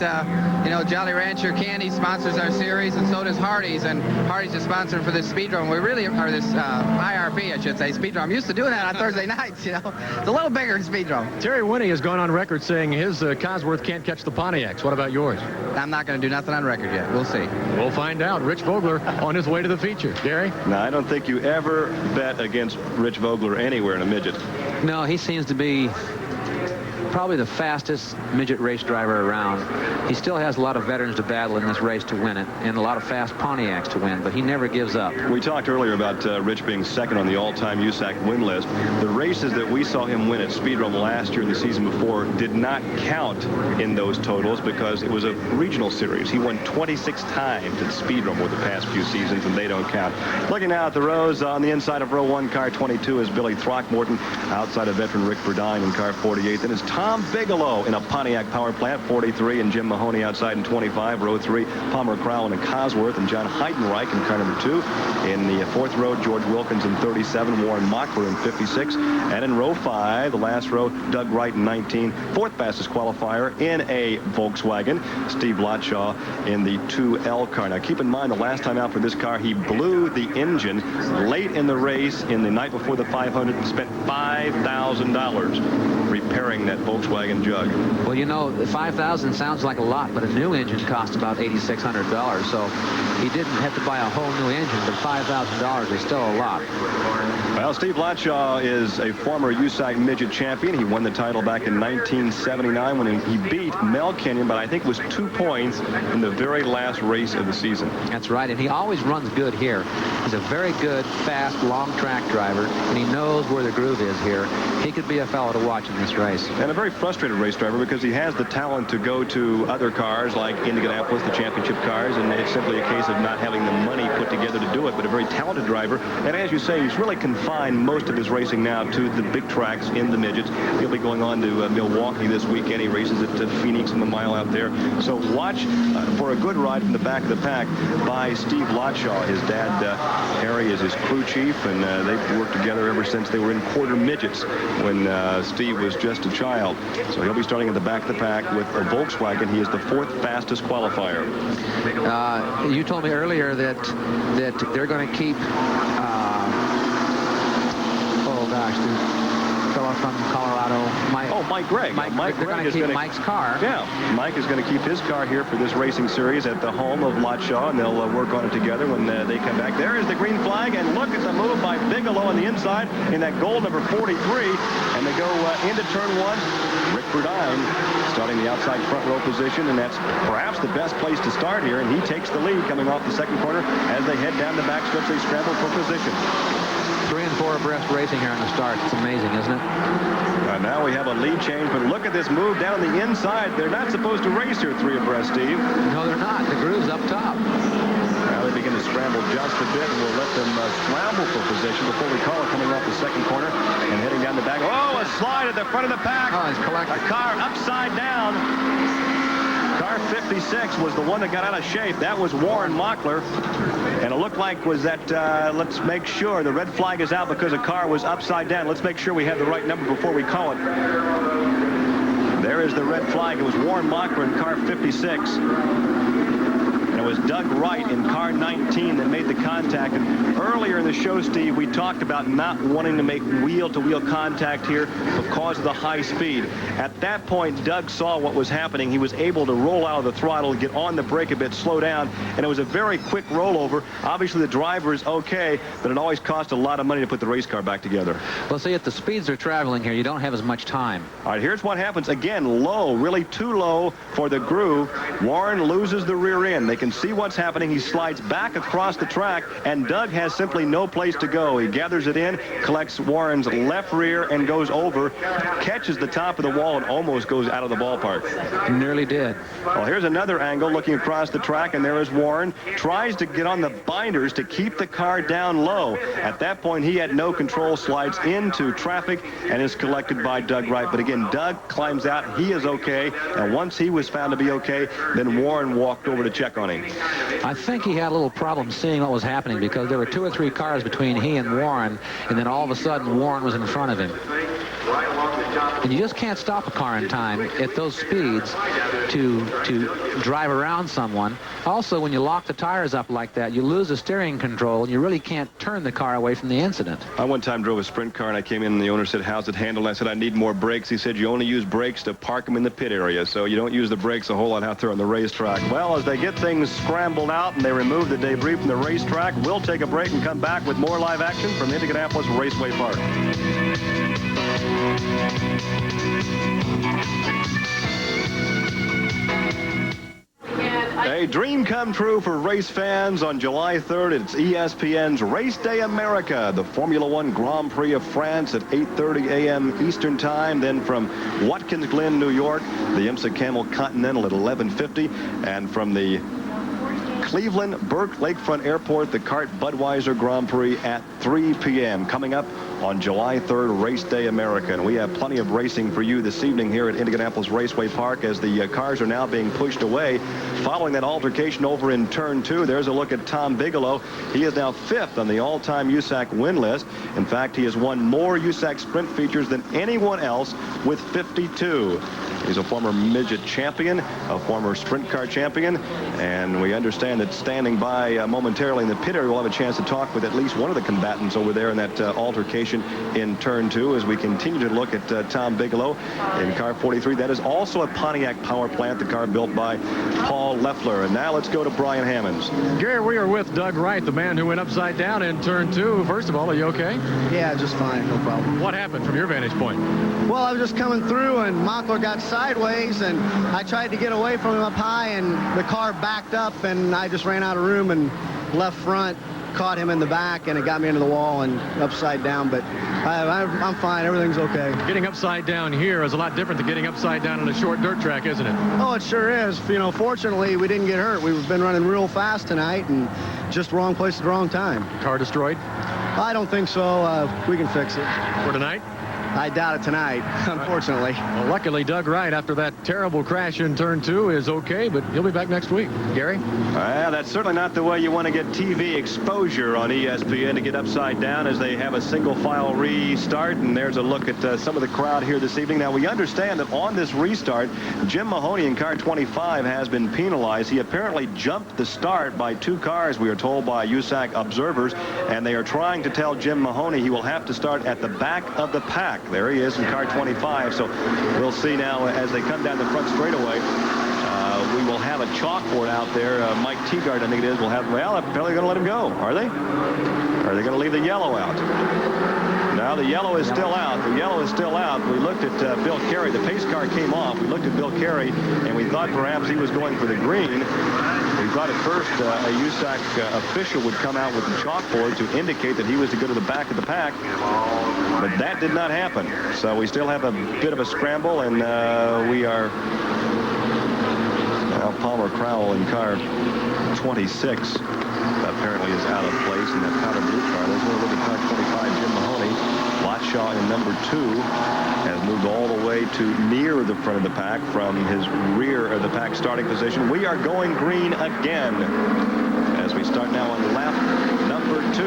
You know, Jolly Rancher Candy sponsors our series, and so does Hardee's, and Hardee's is sponsored for this speedrome. We really are this IRP, I should say, speedrome. I'm used to doing that on Thursday nights. You know, it's a little bigger than speedrome. Terry Winnie has gone on record saying his Cosworth can't catch the Pontiacs. What about yours? I'm not going to do nothing on record yet. We'll see. We'll find out. Rich Vogler on his way to the feature. Gary? Now, I don't think you ever bet against Rich Vogler anywhere in a midget. No, he seems to be probably the fastest midget race driver around. He still has a lot of veterans to battle in this race to win it, and a lot of fast Pontiacs to win, but he never gives up. We talked earlier about Rich being second on the all-time USAC win list. The races that we saw him win at Speedrome last year and the season before did not count in those totals because it was a regional series. He won 26 times at Speedrome over the past few seasons, and they don't count. Looking now at the rows, on the inside of row 1, car 22 is Billy Throckmorton. Outside of veteran Rick Burdine in car 48. Then is Tom Bigelow in a Pontiac power plant, 43, and Jim Mahoney outside in 25. Row 3, Palmer Crowell in a Cosworth, and John Heidenreich in car number 2. In the 4th row, George Wilkins in 37, Warren Mockler in 56. And in row 5, the last row, Doug Wright in 19. 4th fastest qualifier in a Volkswagen, Steve Lotshaw in the 2L car. Now, keep in mind, the last time out for this car, he blew the engine late in the race in the night before the 500 and spent $5,000 repairing that Volkswagen jug. Well, you know, $5,000 sounds like a lot, but a new engine costs about $8,600. So he didn't have to buy a whole new engine, but $5,000 is still a lot. Well, Steve Lotshaw is a former USAC midget champion. He won the title back in 1979 when he beat Mel Kenyon, but I think it was 2 points in the very last race of the season. That's right, and he always runs good here. He's a very good, fast, long track driver, and he knows where the groove is here. He could be a fellow to watch in this race. And a very frustrated race driver because he has the talent to go to other cars like Indianapolis, the championship cars, and it's simply a case of not having the money put together to do it, but a very talented driver. And as you say, he's really confined most of his racing now to the big tracks in the midgets. He'll be going on to Milwaukee this weekend. He races at Phoenix in the mile out there. So watch for a good ride from the back of the pack by Steve Lotshaw. His dad, Harry, is his crew chief, and they've worked together ever since they were in quarter midgets when Steve was just a child. So he'll be starting at the back of the pack with a Volkswagen. He is the 4th fastest qualifier. You told me earlier that they're going to keep the fellow from Colorado, Mike. Oh, Mike Gregg. They're going to keep Mike's car. Yeah, Mike is going to keep his car here for this racing series at the home of Lotshaw, and they'll work on it together when they come back. There is the green flag, and look at the move by Bigelow on the inside in that gold number 43, and they go into turn 1. Rick Burdine starting the outside front row position, and that's perhaps the best place to start here, and he takes the lead coming off the second corner. As they head down the backstretch, they scramble for position. 3 and 4 abreast racing here on the start. It's amazing, isn't it? Now we have a lead change, but look at this move down the inside. They're not supposed to race here 3 abreast, Steve. No, they're not. The groove's up top. Now they begin to scramble just a bit, and we'll let them scramble for position before we call it coming off the second corner and heading down the back. Oh, a slide at the front of the pack. Oh, it's collected. A car upside down. Car 56 was the one that got out of shape. That was Warren Mockler. And it looked like was that, let's make sure, the red flag is out because the car was upside down. Let's make sure we have the right number before we call it. There is the red flag. It was Warren Mockler in car 56. And it was Doug Wright in car 19 that made the contact. And earlier in the show, Steve, we talked about not wanting to make wheel-to-wheel contact here because of the high speed. At that point, Doug saw what was happening. He was able to roll out of the throttle, get on the brake a bit, slow down, and it was a very quick rollover. Obviously, the driver is okay, but it always cost a lot of money to put the race car back together. Well, see, at the speeds they're traveling here, you don't have as much time. All right, here's what happens. Again, low, really too low for the groove. Warren loses the rear end. They can see what's happening. He slides back across the track, and Doug has simply no place to go. He gathers it in, collects Warren's left rear, and goes over, catches the top of the wall, and almost goes out of the ballpark. Nearly did. Well, here's another angle looking across the track, and there is Warren. Tries to get on the binders to keep the car down low. At that point, he had no control, slides into traffic, and is collected by Doug Wright. But again, Doug climbs out. He is okay, and once he was found to be okay, then Warren walked over to check on him. I think he had a little problem seeing what was happening because there were 2 or 3 cars between he and Warren, and then all of a sudden Warren was in front of him. And you just can't stop a car in time at those speeds to drive around someone. Also, when you lock the tires up like that, you lose the steering control, and you really can't turn the car away from the incident. I one time drove a sprint car, and I came in, and the owner said, how's it handled? I said, I need more brakes. He said, you only use brakes to park them in the pit area, so you don't use the brakes a whole lot out there on the racetrack. Well, as they get things scrambled out and they remove the debris from the racetrack, we'll take a break and come back with more live action from Indianapolis Raceway Park. A dream come true for race fans on July 3rd. It's ESPN's Race Day America, the Formula One Grand Prix of France at 8:30 a.m. Eastern Time. Then from Watkins Glen, New York, the IMSA Camel Continental at 11:50. And from the Cleveland Burke Lakefront Airport, the CART Budweiser Grand Prix at 3 p.m. Coming up on July 3rd, Race Day America. And we have plenty of racing for you this evening here at Indianapolis Raceway Park as the cars are now being pushed away. Following that altercation over in Turn 2, there's a look at Tom Bigelow. He is now 5th on the all-time USAC win list. In fact, he has won more USAC sprint features than anyone else with 52. He's a former midget champion, a former sprint car champion, and we understand that standing by momentarily in the pit area, we'll have a chance to talk with at least one of the combatants over there in that altercation in Turn 2 as we continue to look at Tom Bigelow in car 43. That is also a Pontiac power plant, the car built by Paul Leffler. And now let's go to Brian Hammonds. Gary, we are with Doug Wright, the man who went upside down in Turn 2. First of all, are you okay? Yeah, just fine, no problem. What happened from your vantage point? Well, I was just coming through, and Mockler got sideways, and I tried to get away from him up high, and the car backed up, and I just ran out of room and left front, caught him in the back, and it got me into the wall and upside down. But I'm fine. Everything's okay. Getting upside down here is a lot different than getting upside down on a short dirt track, isn't it? Oh, it sure is. You know, fortunately, we didn't get hurt. We've been running real fast tonight, and just wrong place at the wrong time. Car destroyed? I don't think so. We can fix it. For tonight? I doubt it tonight, unfortunately. Well, luckily, Doug Wright, after that terrible crash in Turn 2, is okay, but he'll be back next week. Gary? Well, that's certainly not the way you want to get TV exposure on ESPN, to get upside down as they have a single-file restart. And there's a look at some of the crowd here this evening. Now, we understand that on this restart, Jim Mahoney in car 25 has been penalized. He apparently jumped the start by 2 cars, we are told by USAC observers, and they are trying to tell Jim Mahoney he will have to start at the back of the pack. There he is in car 25. So we'll see now as they come down the front straightaway. We will have a chalkboard out there. Mike Teagard, I think it is, will have, well, they're probably going to let him go, are they? Or are they going to leave the yellow out? Now the yellow is still out. The yellow is still out. We looked at Bill Carey. The pace car came off. We looked at Bill Carey, and we thought perhaps he was going for the green. We thought at first a USAC official would come out with the chalkboard to indicate that he was to go to the back of the pack, but that did not happen. So we still have a bit of a scramble, and we are now Palmer Crowell in car 26 apparently is out of place in that powder blue car. Let's look at car 25, Jim Mahoney. Latshaw in number 2 has moved all the way to near the front of the pack from his rear of the pack starting position. We are going green again as we start now on lap number 2.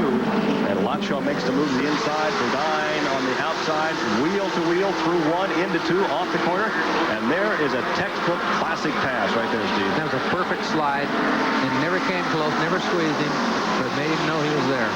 And Latshaw makes the move to the inside. Verdine on the outside, wheel to wheel, through 1, into 2, off the corner. And there is a textbook classic pass right there, Steve. That was a perfect slide. It never came close, never squeezed him, but it made him know he was there.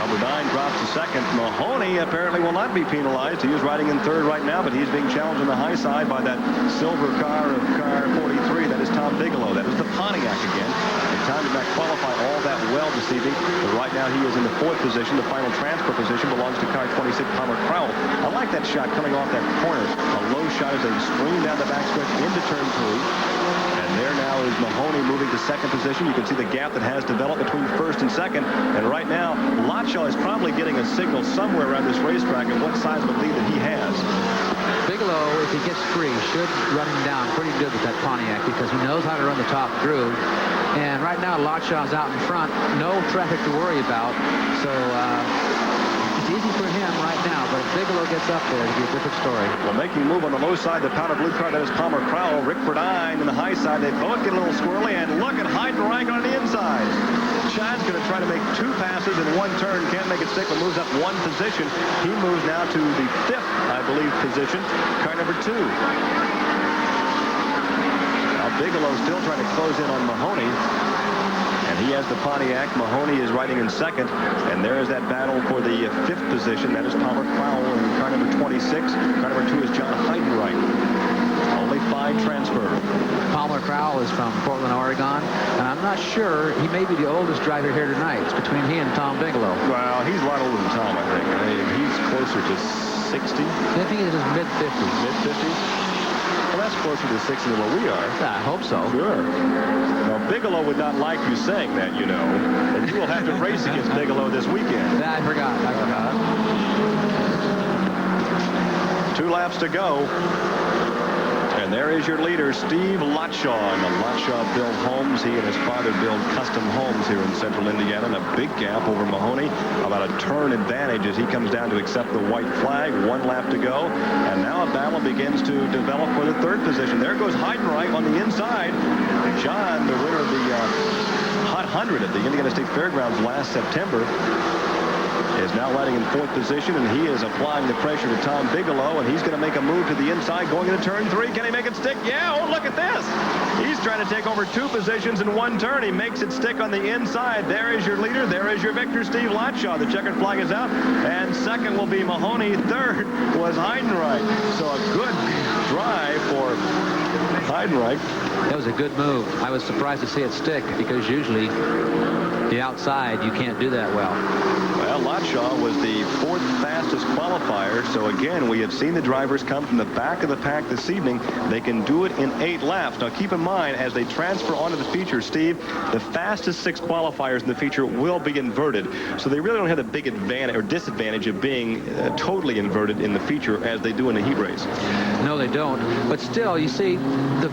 Verdine drops to second. Mahoney apparently will not be penalized. He is riding in third right now, but he's being challenged on the high side by that silver car of car 43. That is Tom Bigelow. That is the Pontiac again. The time did not qualify all that well this evening, but right now he is in the 4th position. The final transfer position belongs to car 26, Palmer Crowell. I like that shot coming off that corner. A low shot as they stream down the backstretch into turn 3. And there now is Mahoney moving to 2nd position. You can see the gap that has developed between 1st and 2nd. And right now, Latshaw is probably getting a signal somewhere around this racetrack of what size of a lead that he has. Bigelow, if he gets free, should run him down pretty good with that Pontiac because he knows how to run the top groove. And right now, Latshaw's out in front. No traffic to worry about. So it's easy for him right now. But if Bigelow gets up there, it'll be a different story. Well, making a move on the low side, the powder blue car, that is Palmer Crowell. Rick Verdine in the high side. They both get a little squirrely. And look at Heidenreich on the inside. Chad's going to try to make 2 passes in 1 turn. Can't make it stick, but moves up 1 position. He moves now to the 5th, I believe, position. Car number 2. Now Bigelow still trying to close in on Mahoney. And he has the Pontiac. Mahoney is riding in 2nd. And there is that battle for the 5th position. That is Palmer Crowell in car number 26. Car number 2 is John Heidenreich. Only 5 transfer. Palmer Crowell is from Portland, Oregon, and I'm not sure. He may be the oldest driver here tonight. It's between he and Tom Bigelow. Well, he's a lot older than Tom, I think. He's closer to 60. I think he's in his mid-50s. Mid-50s? Well, that's closer to 60 than what we are. I hope so. Sure. Now, Bigelow would not like you saying that, you know. And you will have to race against Bigelow this weekend. I forgot. 2 laps to go. And there is your leader, Steve Latshaw, and the Latshaw build homes. He and his father build custom homes here in central Indiana. And a big gap over Mahoney, about a turn advantage as he comes down to accept the white flag. 1 lap to go. And now a battle begins to develop for the 3rd position. There goes Heidenreich on the inside. John, the winner of the Hot 100 at the Indiana State Fairgrounds last September, is now riding in 4th position, and he is applying the pressure to Tom Bigelow, and he's going to make a move to the inside going into turn 3. Can he make it stick? Yeah, oh, look at this. He's trying to take over 2 positions in 1 turn. He makes it stick on the inside. There is your leader. There is your victor, Steve Latshaw. The checkered flag is out, and 2nd will be Mahoney. 3rd was Heidenreich. So a good drive for Heidenreich. That was a good move. I was surprised to see it stick because usually the outside, you can't do that well. Well, Latshaw was the 4th fastest qualifier. So again, we have seen the drivers come from the back of the pack this evening. They can do it in 8 laps. Now keep in mind, as they transfer onto the feature, Steve, the fastest 6 qualifiers in the feature will be inverted. So they really don't have the big advantage or disadvantage of being totally inverted in the feature as they do in the heat race. No, they don't. But still, you see,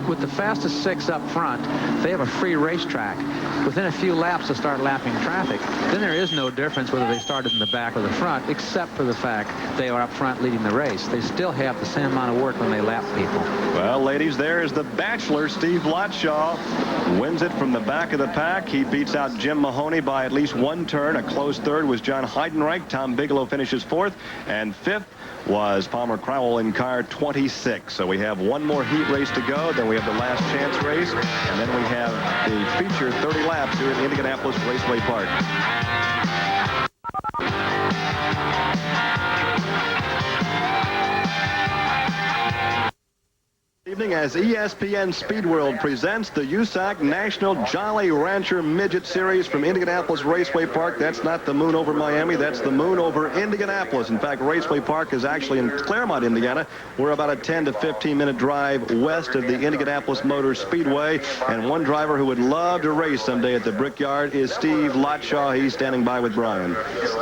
with the fastest 6 up front, they have a free racetrack. Within a few laps to start lapping traffic, then there is no difference whether they started in the back or the front, except for the fact they are up front leading the race. They still have the same amount of work when they lap people. Well, ladies, there is the bachelor, Steve Latshaw. Wins it from the back of the pack. He beats out Jim Mahoney by at least 1 turn. A close 3rd was John Heidenreich. Tom Bigelow finishes 4th. And 5th was Palmer Crowell in car 26. So we have 1 more heat race to go. Then we have the last chance race. And then we have the feature 30 laps here at Indianapolis Raceway Park. Evening as ESPN Speed World presents the USAC National Jolly Rancher Midget Series from Indianapolis Raceway Park. That's not the moon over Miami. That's the moon over Indianapolis. In fact, Raceway Park is actually in Claremont, Indiana. We're about a 10 to 15-minute drive west of the Indianapolis Motor Speedway. And one driver who would love to race someday at the Brickyard is Steve Latshaw. He's standing by with Brian.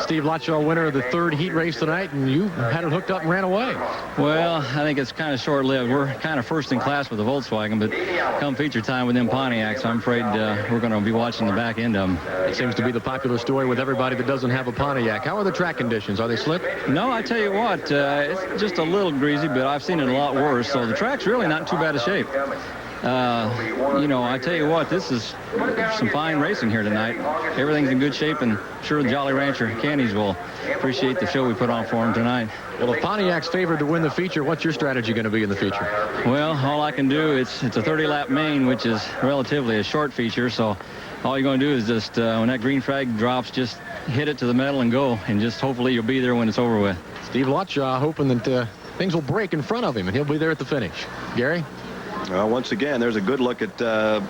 Steve Latshaw, winner of the 3rd heat race tonight, and you had it hooked up and ran away. Well, I think it's kind of short-lived. We're kind of first and class with the Volkswagen, but come feature time with them Pontiacs, I'm afraid we're going to be watching the back end of them. It seems to be the popular story with everybody that doesn't have a Pontiac. How are the track conditions? Are they slick? No, I tell you what, it's just a little greasy, but I've seen it a lot worse. So the track's really not in too bad a shape. You know, I tell you what, this is some fine racing here tonight. Everything's in good shape, and sure the Jolly Rancher Candies will appreciate the show we put on for them tonight. Well, if Pontiac's favored to win the feature, what's your strategy going to be in the feature? Well, all I can do, it's a 30-lap main, which is relatively a short feature, so all you're going to do is just, when that green flag drops, just hit it to the metal and go, and just hopefully you'll be there when it's over with. Steve Lotshaw hoping that things will break in front of him, and he'll be there at the finish. Gary? Once again, there's a good look at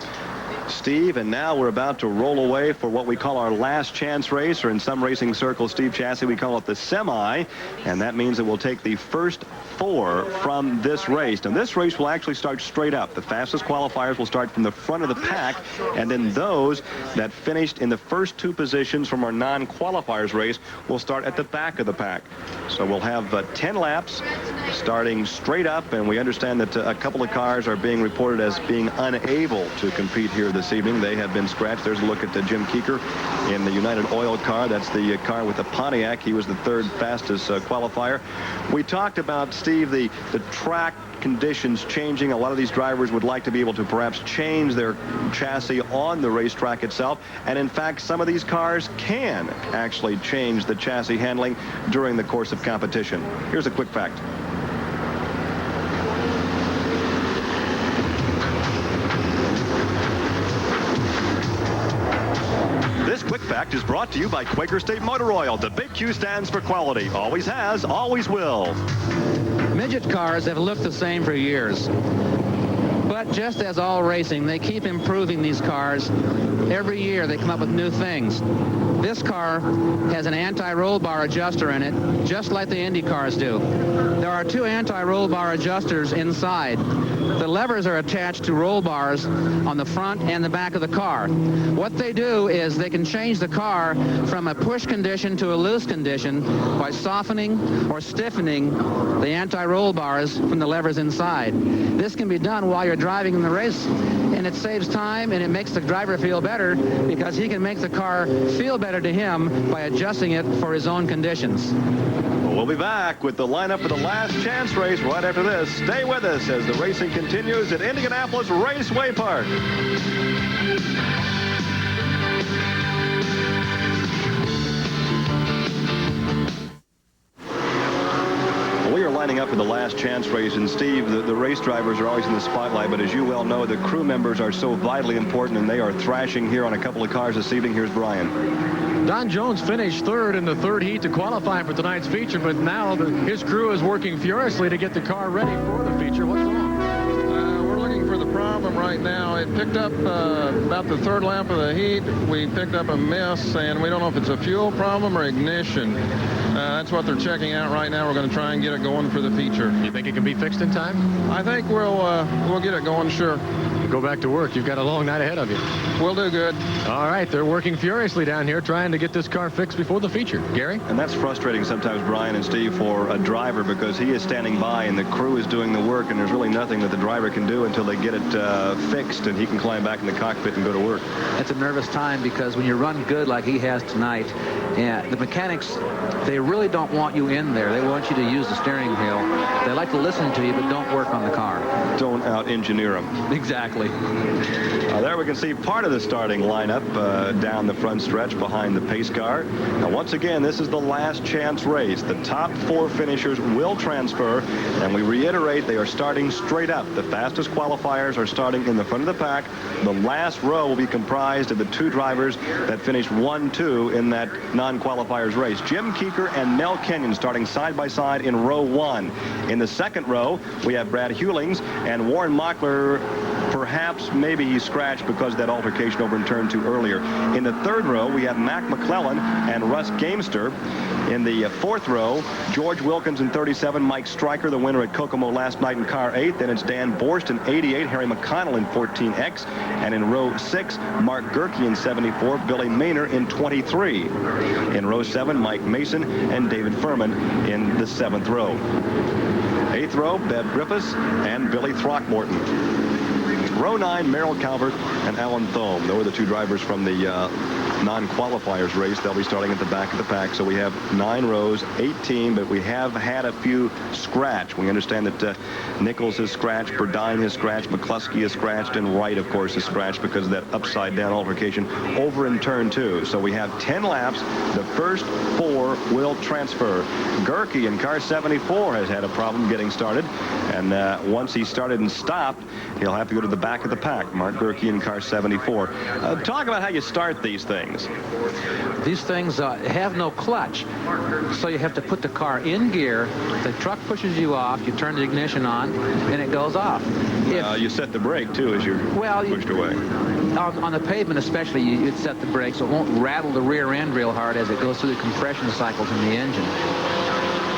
Steve, and now we're about to roll away for what we call our last chance race, or in some racing circles, Steve Chassie, we call it the semi, and that means that we'll take the first 4 from this race. And this race will actually start straight up. The fastest qualifiers will start from the front of the pack, and then those that finished in the first 2 positions from our non-qualifiers race will start at the back of the pack. So we'll have 10 laps starting straight up, and we understand that a couple of cars are being reported as being unable to compete here this evening. They have been scratched. There's a look at Jim Keeker in the United Oil car. That's the car with the Pontiac. He was the 3rd fastest qualifier. We talked about, Steve, the track conditions changing. A lot of these drivers would like to be able to perhaps change their chassis on the racetrack itself, and in fact some of these cars can actually change the chassis handling during the course of competition. Here's a quick fact. This quick fact is brought to you by Quaker State Motor Oil. The big Q stands for quality. Always has, always will. Midget cars have looked the same for years. But just as all racing, they keep improving these cars. Every year they come up with new things. This car has an anti-roll bar adjuster in it, just like the Indy cars do. There are 2 anti-roll bar adjusters inside. The levers are attached to roll bars on the front and the back of the car. What they do is they can change the car from a push condition to a loose condition by softening or stiffening the anti-roll bars from the levers inside. This can be done while you're driving in the race, and it saves time and it makes the driver feel better because he can make the car feel better to him by adjusting it for his own conditions. We'll be back with the lineup for the last chance race right after this. Stay with us as the racing continues at Indianapolis Raceway Park. We are lining up for the last chance race, and Steve, the race drivers are always in the spotlight, but as you well know, the crew members are so vitally important, and they are thrashing here on a couple of cars this evening. Here's Brian. Don Jones finished 3rd in the 3rd heat to qualify for tonight's feature, but now his crew is working furiously to get the car ready for the feature. What's wrong? We're looking for the problem right now. It picked up about the 3rd lap of the heat. We picked up a miss, and we don't know if it's a fuel problem or ignition. That's what they're checking out right now. We're going to try and get it going for the feature. You think it can be fixed in time? I think we'll get it going, sure. Go back to work. You've got a long night ahead of you. We'll do good. All right, they're working furiously down here trying to get this car fixed before the feature. Gary? And that's frustrating sometimes, Brian and Steve, for a driver, because he is standing by and the crew is doing the work, and there's really nothing that the driver can do until they get it fixed and he can climb back in the cockpit and go to work. It's a nervous time because when you run good like he has tonight, the mechanics, they really don't want you in there. They want you to use the steering wheel. They like to listen to you, but don't work on the car. Don't out-engineer them. Exactly. There we can see part of the starting lineup down the front stretch behind the pace car. Now, once again, this is the last chance race. The top 4 finishers will transfer, and we reiterate they are starting straight up. The fastest qualifiers are starting in the front of the pack. The last row will be comprised of the 2 drivers that finished 1-2 in that non-qualifiers race. Jim Keeker and Mel Kenyon starting side by side in row 1. In the second row, we have Brad Hewlings and Warren Mockler. Perhaps maybe he scratched because of that altercation over in turn 2 earlier. In the third row, we have Mac McClellan and Russ Gamester. In the fourth row, George Wilkins in 37, Mike Stryker, the winner at Kokomo last night in car 8. Then it's Dan Borst in 88, Harry McConnell in 14X. And in row 6, Mark Gerke in 74, Billy Maynor in 23. In row 7, Mike Mason and David Furman in the 7th row. 8th row, Bev Griffiths and Billy Throckmorton. Row 9, Merrill Calvert and Alan Thome. Those are the two drivers from the non-qualifiers race. They'll be starting at the back of the pack. So we have 9 rows, 18, but we have had a few scratch. We understand that Nichols has scratched, Burdine has scratched, McCluskey has scratched, and Wright, of course, has scratched because of that upside-down altercation over in turn 2. So we have 10 laps. The first 4 will transfer. Gerke in car 74 has had a problem getting started, and once he started and stopped, he'll have to go to the back of the pack. Mark Gerke in car 74. Talk about how you start these things. These things have no clutch, so you have to put the car in gear. The truck pushes you off, you turn the ignition on, and it goes off. You set the brake, too, as you're pushed away. On the pavement especially, you'd set the brake so it won't rattle the rear end real hard as it goes through the compression cycles in the engine.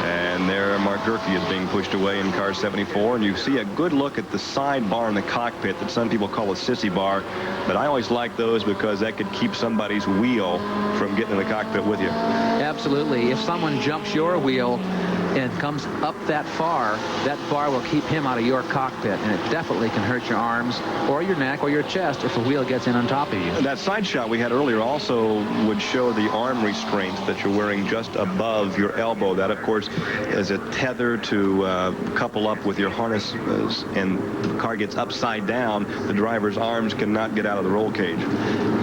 And there Mark Gerke is being pushed away in car 74, and you see a good look at the side bar in the cockpit that some people call a sissy bar, but I always like those because that could keep somebody's wheel from getting in the cockpit with you. Absolutely. If someone jumps your wheel and comes up that far, that bar will keep him out of your cockpit, and it definitely can hurt your arms or your neck or your chest if the wheel gets in on top of you. That side shot we had earlier also would show the arm restraints that you're wearing just above your elbow. That, of course, is a tether to couple up with your harness, and the car gets upside down. The driver's arms cannot get out of the roll cage.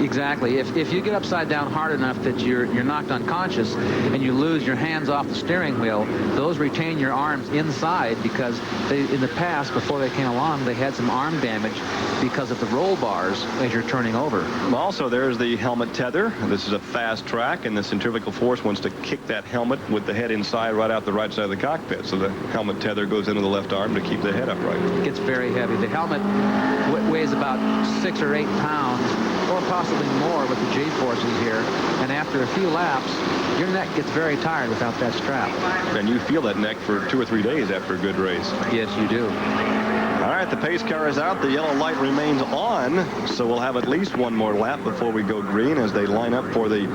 Exactly. If you get upside down hard enough that you're knocked unconscious and you lose your hands off the steering wheel, those retain your arms inside because in the past, before they came along, they had some arm damage because of the roll bars as you're turning over. Also, there's the helmet tether. This is a fast track, and the centrifugal force wants to kick that helmet with the head inside right out the right side of the cockpit. So the helmet tether goes into the left arm to keep the head upright. It gets very heavy. The helmet weighs about 6 or 8 pounds, or possibly more with the G-forces here. And after a few laps, your neck gets very tired without that strap. And you feel that neck for 2 or 3 days after a good race. Yes, you do. All right, the pace car is out. The yellow light remains on, so we'll have at least one more lap before we go green as they line up for the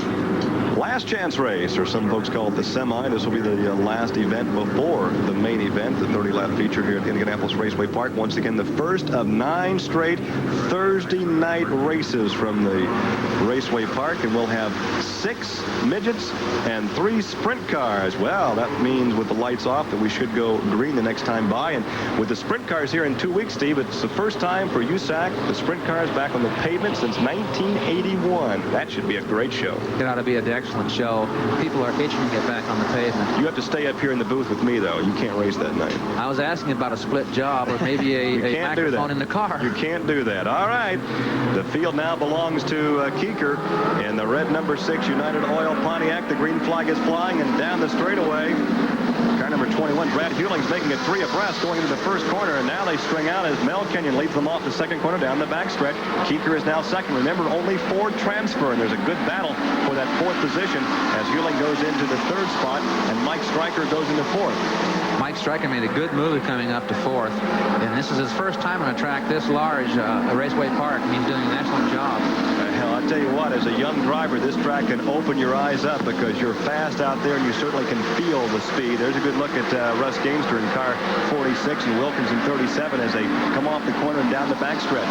last chance race, or some folks call it the semi. This will be the last event before the main event, the 30-lap feature here at Indianapolis Raceway Park. Once again, the first of 9 straight Thursday night races from the Raceway Park, and we'll have 6 midgets and 3 sprint cars. Well, that means with the lights off that we should go green the next time by. And with the sprint cars here in 2 weeks, Steve, it's the first time for USAC, the sprint cars back on the pavement since 1981. That should be a great show. It ought to be an excellent show. People are itching to get back on the pavement. You have to stay up here in the booth with me, though. You can't race that night. I was asking about a split job or maybe a microphone in the car. You can't do that. All right. The field now belongs to Keeker in the red number 6 United Oil Pontiac. The green flag is flying, and down the straightaway, car number 21, Brad Hewling's making it 3 abreast going into the first corner, and now they string out as Mel Kenyon leads them off the second corner down the backstretch. Keeker is now second. Remember, only 4 transfer, and there's a good battle for that 4th position as Hewling goes into the 3rd spot and Mike Stryker goes into 4th. Mike Stryker made a good move coming up to 4th, and this is his first time on a track this large, a Raceway Park, and he's doing an excellent job. Hell, I'll tell you what, as a young driver, this track can open your eyes up because you're fast out there and you certainly can feel the speed. There's a good look at Russ Gamester in car 46 and Wilkins in 37 as they come off the corner and down the backstretch.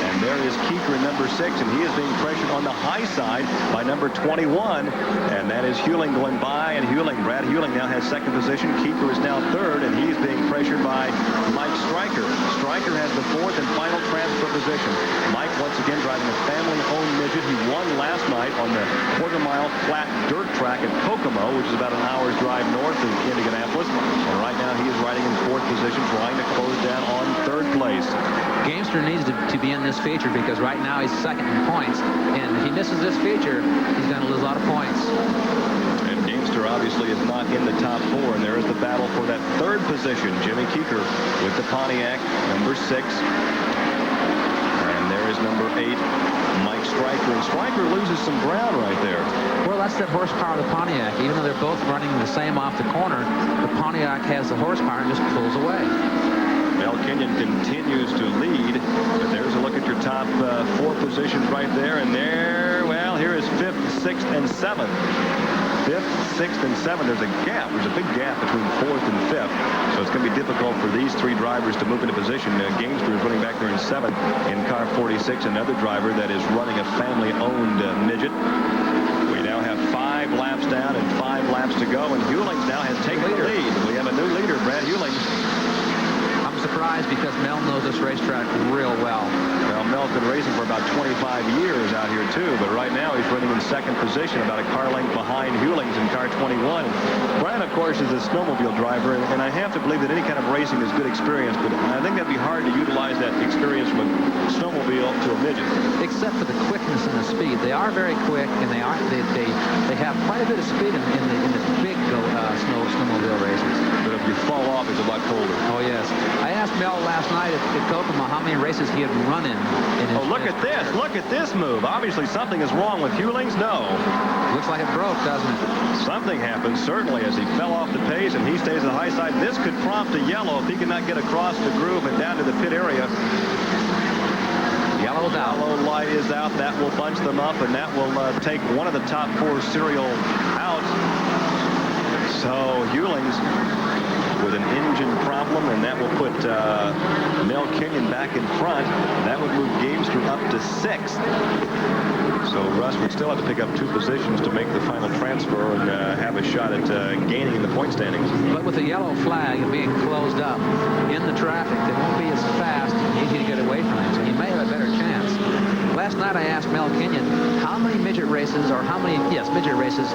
And there is Keeker in number 6, and he is being pressured on the high side by number 21, and that is Hewling going by, and Brad Hewling now has 2nd position. Keeker is now 3rd, and he's being pressured by Mike Stryker. Stryker has the 4th and final transfer position. Mike once again driving a family-owned midget. He won last night on the quarter-mile flat dirt track at Kokomo, which is about an hour's drive north of Indianapolis. And right now he is riding in 4th position, trying to close down on 3rd place. Gamester needs to be in this feature because right now he's 2nd in points, and if he misses this feature, he's going to lose a lot of points. And Gamester obviously is not in the top 4, and there is the battle for that 3rd position. Jimmy Keeker with the Pontiac, number 6. And there is number 8, Mike Stryker, and Stryker loses some ground right there. Well, that's the horsepower of the Pontiac. Even though they're both running the same off the corner, the Pontiac has the horsepower and just pulls away. Mel Kenyon continues to lead, but there's a look at your top 4 positions right there, and there, well, here is 5th, 6th, and 7th. 5th, 6th, and 7th. There's a gap. There's a big gap between 4th and 5th. So it's going to be difficult for these 3 drivers to move into position. Gainsborough is running back there in 7th in car 46. Another driver that is running a family-owned midget. We now have 5 laps down and 5 laps to go. And Hewlings now has taken the lead. We have a new leader, Brad Hewlings. I'm surprised because Mel knows this racetrack real well. Well, Mel's been racing for about 25 years out here, too. But right now he's running in 2nd position, about a car length behind Hewlings in car 21. Brian, of course, is a snowmobile driver, and I have to believe that any kind of racing is good experience, but I think that'd be hard to utilize that experience from a snowmobile to a midget. Except for the quickness and the speed. They are very quick, and they have quite a bit of speed in the big snowmobile races. But if you fall off, it's a lot colder. Oh, yes. I asked Mel last night at Kokomo how many races he had run in his, look at this. Look at this move. Obviously, something is wrong with Hewlings. No. Looks like it broke, doesn't it? Something happened, certainly, as he fell off the pace, and he stays at the high side. This could prompt a yellow if he cannot get across the groove and down to the pit area. Yellow's out. Yellow light is out. That will bunch them up, and that will take one of the top 4 serial out. So Hewlings with an engine problem, and that will put Mel Kenyon back in front. That would move Gamester up to 6th. So Russ would still have to pick up 2 positions to make the final transfer and have a shot at gaining in the point standings. But with the yellow flag and being closed up in the traffic, they won't be as fast and easy to get away from it. So he may have a better chance. Last night I asked Mel Kenyon how many midget races, or how many, midget races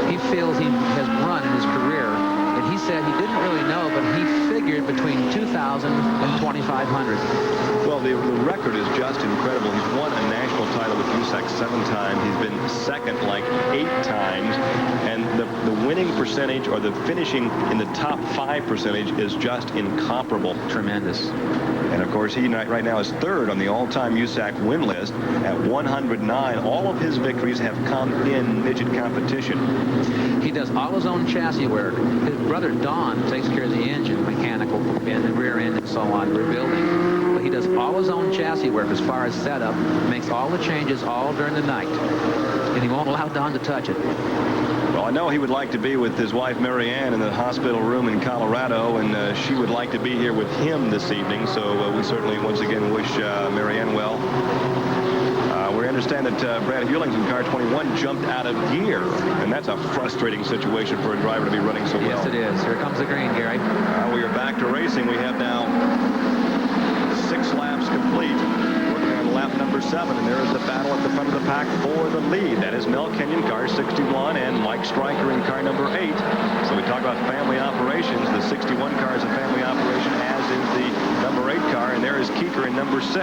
he feels he has run in his career. And he said he didn't really know, but he figured between 2,000 and 2,500. Well, the record is just incredible. He's won a national title with USAC 7 times. He's been 2nd like 8 times. And the winning percentage, or the finishing in the top 5 percentage, is just incomparable. Tremendous. And, of course, he right now is 3rd on the all-time USAC win list at 109. All of his victories have come in midget competition. He does all his own chassis work. His brother Don takes care of the engine, mechanical, and the rear end and so on, rebuilding. But he does all his own chassis work as far as setup, makes all the changes all during the night. And he won't allow Don to touch it. Well, I know he would like to be with his wife, Mary Ann, in the hospital room in Colorado, and she would like to be here with him this evening. So we certainly, once again, wish Mary Ann well. We understand that Brad Hewlings in car 21 jumped out of gear, and that's a frustrating situation for a driver to be running so well. Yes, it is. Here comes the green, Gary. We are back to racing. We have now 6 laps complete. Working on lap number 7, and there is the battle at the front of the pack for the lead. That is Mel Kenyon, car 61, and Mike Stryker in car number 8. So we talk about family operations. The 61 car is a family operation, as is the number 8 car, and there is Keeker in number 6.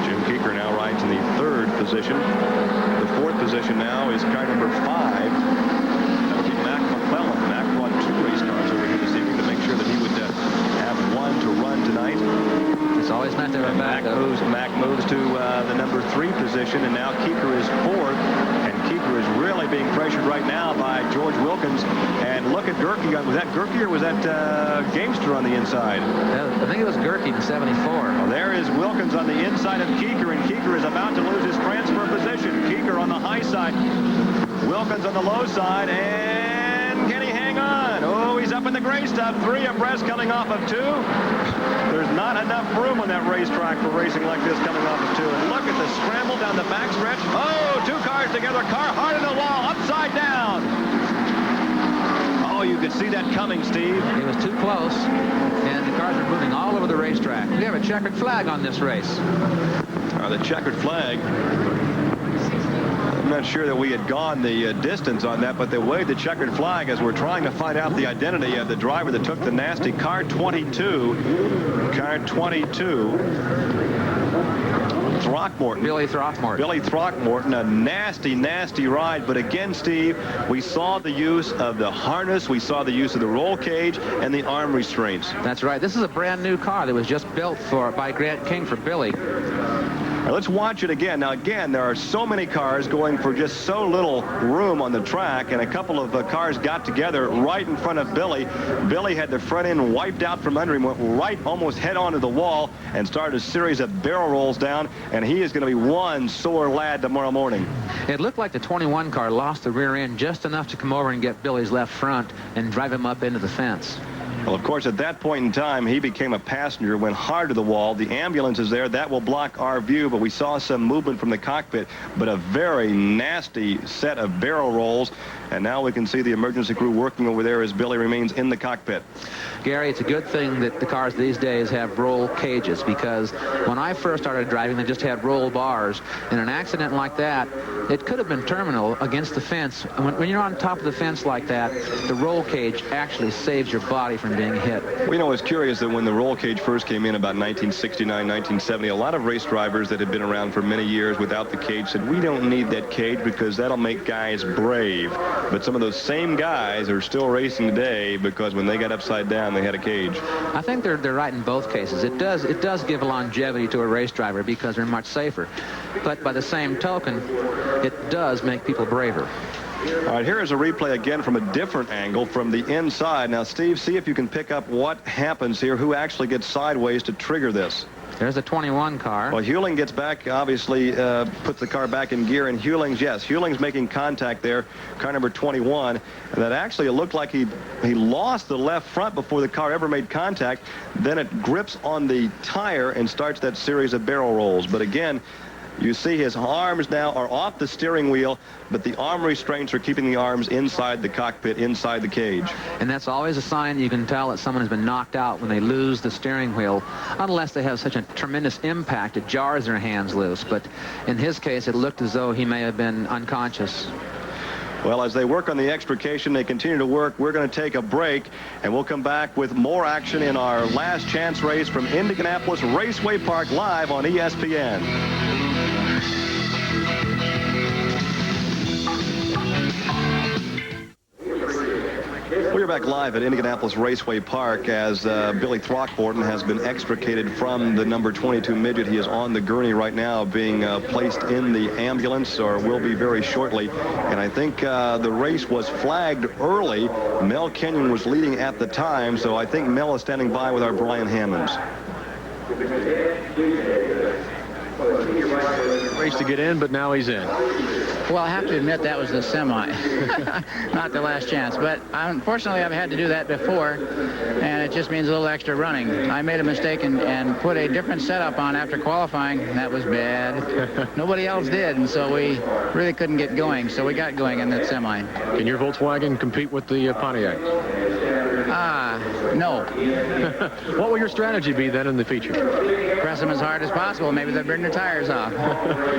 Jim Keeker now rides in the 3rd position. The 4th position now is car number 5. That would be Mac McClellan. Mac brought 2 race cars over here this evening to make sure that he would have one to run tonight. It's always meant to run back. Mac moves to the number 3 position, and now Keeker is 4th. And Keeker is really being pressured right now by George Wilkins. And look at Gerke. Was that Gerke or was that Gamester on the inside? I think it was Gerke in 74. Well, there is Wilkins on the inside of Keeker, and Keeker is about to lose his transfer position. Keeker on the high side. Wilkins on the low side, and can he hang on? Oh, he's up in the gray stuff. 3 abreast coming off of 2. There's not enough room on that racetrack for racing like this coming off of 2. And look at the scramble down the backstretch. Oh, 2 cars together. Car hard in the wall, upside down. Oh, you could see that coming, Steve. It was too close, and the cars are moving all over the racetrack. We have a checkered flag on this race. The checkered flag. I'm not sure that we had gone the distance on that, but they waved the checkered flag as we're trying to find out the identity of the driver that took the nasty car 22. Car 22. Throckmorton. Billy Throckmorton. Billy Throckmorton, a nasty, nasty ride. But again, Steve, we saw the use of the harness, we saw the use of the roll cage, and the arm restraints. That's right. This is a brand new car that was just built by Grant King for Billy. Now let's watch it again. Now, again, there are so many cars going for just so little room on the track, and a couple of cars got together right in front of Billy. Billy had the front end wiped out from under him, went right almost head on to the wall, and started a series of barrel rolls down, and he is going to be one sore lad tomorrow morning. It looked like the 21 car lost the rear end just enough to come over and get Billy's left front and drive him up into the fence. Well, of course, at that point in time, he became a passenger, went hard to the wall. The ambulance is there. That will block our view, but we saw some movement from the cockpit, but a very nasty set of barrel rolls. And now we can see the emergency crew working over there as Billy remains in the cockpit. Gary, it's a good thing that the cars these days have roll cages, because when I first started driving, they just had roll bars. In an accident like that, it could have been terminal against the fence. When you're on top of the fence like that, the roll cage actually saves your body from being hit. Well, you know, it's curious that when the roll cage first came in about 1969, 1970, a lot of race drivers that had been around for many years without the cage said, we don't need that cage because that'll make guys brave. But some of those same guys are still racing today because when they got upside down, they had a cage. I think they're right in both cases. It does give longevity to a race driver because they're much safer. But by the same token, it does make people braver. All right, here is a replay again from a different angle from the inside. Now, Steve, see if you can pick up what happens here, who actually gets sideways to trigger this. There's a 21 car. Well, Hewling gets back, obviously puts the car back in gear, and Hewling's making contact there, car number 21. And that actually, it looked like he lost the left front before the car ever made contact. Then it grips on the tire and starts that series of barrel rolls. But again, you see his arms now are off the steering wheel, but the arm restraints are keeping the arms inside the cockpit, inside the cage. And that's always a sign you can tell that someone has been knocked out when they lose the steering wheel, unless they have such a tremendous impact it jars their hands loose. But in his case, it looked as though he may have been unconscious. Well, as they work on the extrication, they continue to work. We're going to take a break, and we'll come back with more action in our last chance race from Indianapolis Raceway Park live on ESPN. We're back live at Indianapolis Raceway Park as Billy Throckmorton has been extricated from the number 22 Midget. He is on the gurney right now, being placed in the ambulance, or will be very shortly. And I think the race was flagged early. Mel Kenyon was leading at the time, so I think Mel is standing by with our Brian Hammonds. Race to get in, but now he's in. Well, I have to admit that was the semi, not the last chance. But unfortunately, I've had to do that before, and it just means a little extra running. I made a mistake and put a different setup on after qualifying. That was bad. Nobody else did, and so we really couldn't get going. So we got going in that semi. Can your Volkswagen compete with the Pontiac? No. What will your strategy be then in the feature? Press them as hard as possible. Maybe they'll burn their tires off.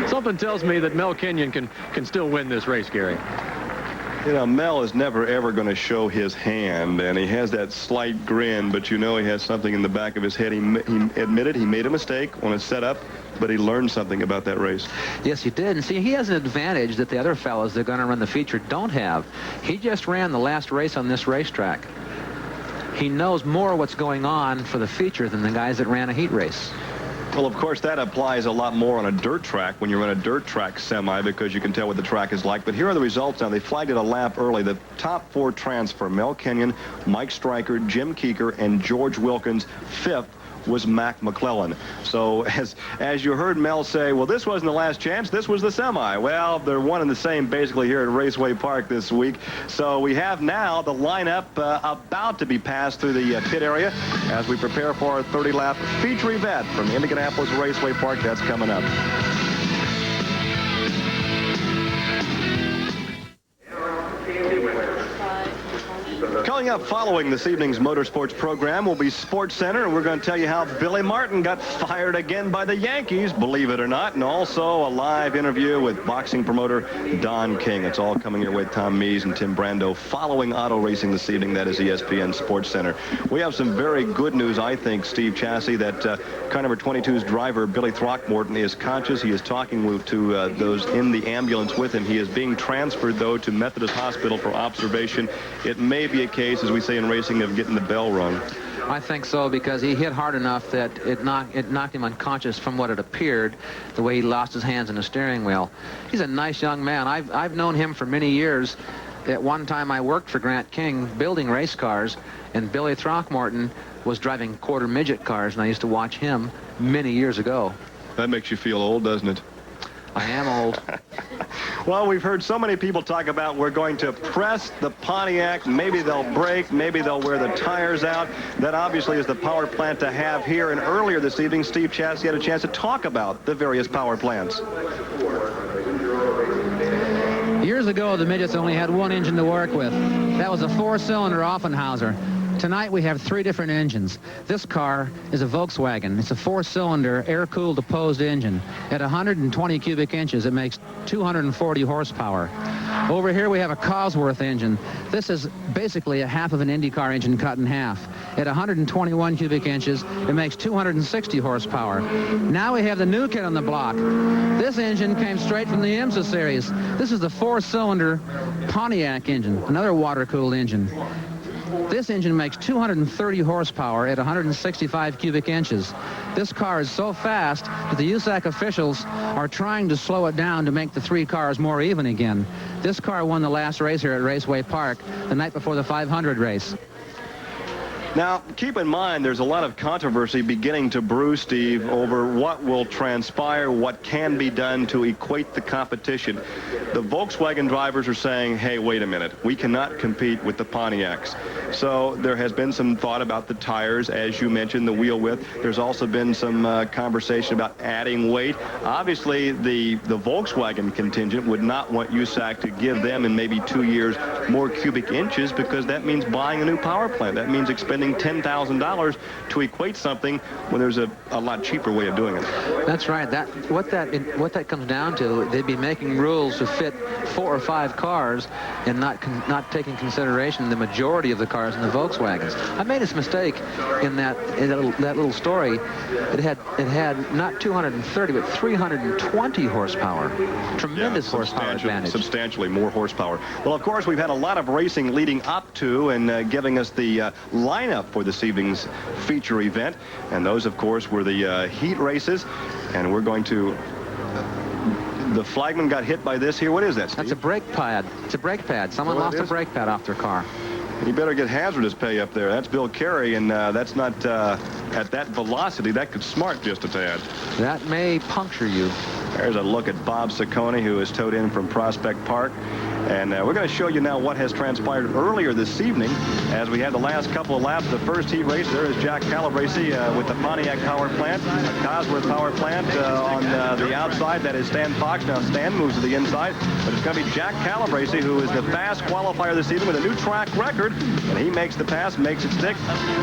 Something tells me that Mel Kenyon can still win this race, Gary. You know, Mel is never, ever going to show his hand, and he has that slight grin, but you know he has something in the back of his head. He admitted he made a mistake on his setup, but he learned something about that race. Yes, he did. And see, he has an advantage that the other fellas that are going to run the feature don't have. He just ran the last race on this racetrack. He knows more what's going on for the feature than the guys that ran a heat race. Well, of course, that applies a lot more on a dirt track when you run a dirt track semi, because you can tell what the track is like. But here are the results now. They flagged it a lap early. The top four transfer: Mel Kenyon, Mike Stryker, Jim Keeker, and George Wilkins. Fifth was Mac McClellan. So as you heard Mel say, well, this wasn't the last chance, this was the semi. Well, they're one and the same basically here at Raceway Park this week. So we have now the lineup about to be passed through the pit area as we prepare for our 30-lap feature event from Indianapolis Raceway Park. That's coming up. Coming up following this evening's motorsports program will be Sports Center, and we're going to tell you how Billy Martin got fired again by the Yankees, believe it or not, and also a live interview with boxing promoter Don King. It's all coming your way. Tom Mees and Tim Brando following auto racing this evening. That is ESPN Sports Center. We have some very good news, I think, Steve Chassie, that car number 22's driver, Billy Throckmorton, is conscious. He is talking to those in the ambulance with him. He is being transferred, though, to Methodist Hospital for observation. It may be a case, as we say in racing, of getting the bell rung. I think so, because he hit hard enough that it knocked him unconscious from what it appeared, the way he lost his hands in the steering wheel. He's a nice young man. I've known him for many years. At one time I worked for Grant King building race cars, and Billy Throckmorton was driving quarter midget cars, and I used to watch him many years ago. That makes you feel old, doesn't it? I am old. Well, we've heard so many people talk about we're going to press the Pontiac. Maybe they'll break. Maybe they'll wear the tires out. That obviously is the power plant to have here. And earlier this evening, Steve Chassie had a chance to talk about the various power plants. Years ago, the Midgets only had one engine to work with. That was a 4-cylinder Offenhauser. Tonight we have 3 different engines. This car is a Volkswagen. It's a 4-cylinder air-cooled opposed engine. At 120 cubic inches, it makes 240 horsepower. Over here we have a Cosworth engine. This is basically a half of an Indy car engine cut in half. At 121 cubic inches, it makes 260 horsepower. Now we have the new kid on the block. This engine came straight from the IMSA series. This is the 4-cylinder Pontiac engine, another water-cooled engine. This engine makes 230 horsepower at 165 cubic inches. This car is so fast that the USAC officials are trying to slow it down to make the 3 cars more even again. This car won the last race here at Raceway Park the night before the 500 race. Now, keep in mind, there's a lot of controversy beginning to brew, Steve, over what will transpire, what can be done to equate the competition. The Volkswagen drivers are saying, hey, wait a minute, we cannot compete with the Pontiacs. So there has been some thought about the tires, as you mentioned, the wheel width. There's also been some conversation about adding weight. Obviously, the Volkswagen contingent would not want USAC to give them in maybe 2 years more cubic inches, because that means buying a new power plant. That means expending $10,000 to equate something when there's a lot cheaper way of doing it. That's right. What that comes down to, they'd be making rules to fit 4 or 5 cars and not taking consideration the majority of the cars in the Volkswagens. I made this mistake in that little story. It had not 230 but 320 horsepower. Tremendous horsepower advantage. Substantially more horsepower. Well, of course, we've had a lot of racing leading up to and giving us the lineup for this evening's feature event, and those of course were the heat races, and we're going to the flagman got hit by this here. What is that, Steve? That's a brake pad. It's a brake pad. Someone lost a brake pad off their car. You better get hazardous pay up there. That's Bill Carey, and that's not at that velocity. That could smart just a tad. That may puncture you. There's a look at Bob Ciccone, who is towed in from Prospect Park. And we're going to show you now what has transpired earlier this evening as we had the last couple of laps. The first heat race, there is Jack Calabrese with the Pontiac power plant, a Cosworth power plant on the outside. That is Stan Fox. Now Stan moves to the inside, but it's going to be Jack Calabrese, who is the fast qualifier this evening with a new track record. And he makes the pass, makes it stick,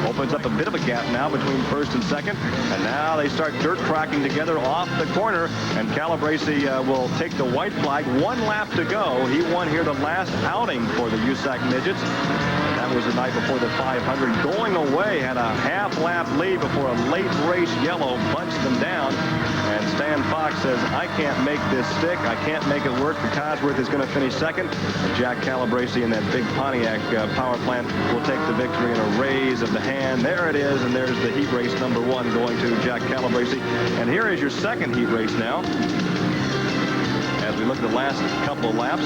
opens up a bit of a gap now between first and second. And now they start dirt tracking together off the corner, and Calabrese will take the white flag. 1 lap to go. He won here the last outing for the USAC Midgets. That was the night before the 500. Going away, had a half-lap lead before a late race yellow bunched them down. And Stan Fox says, I can't make this stick. I can't make it work. The Cosworth is going to finish second. And Jack Calabrese in that big Pontiac power plant will take the victory in a raise of the hand. There it is, and there's the heat race number 1 going to Jack Calabrese. And here is your second heat race now. As we look at the last couple of laps,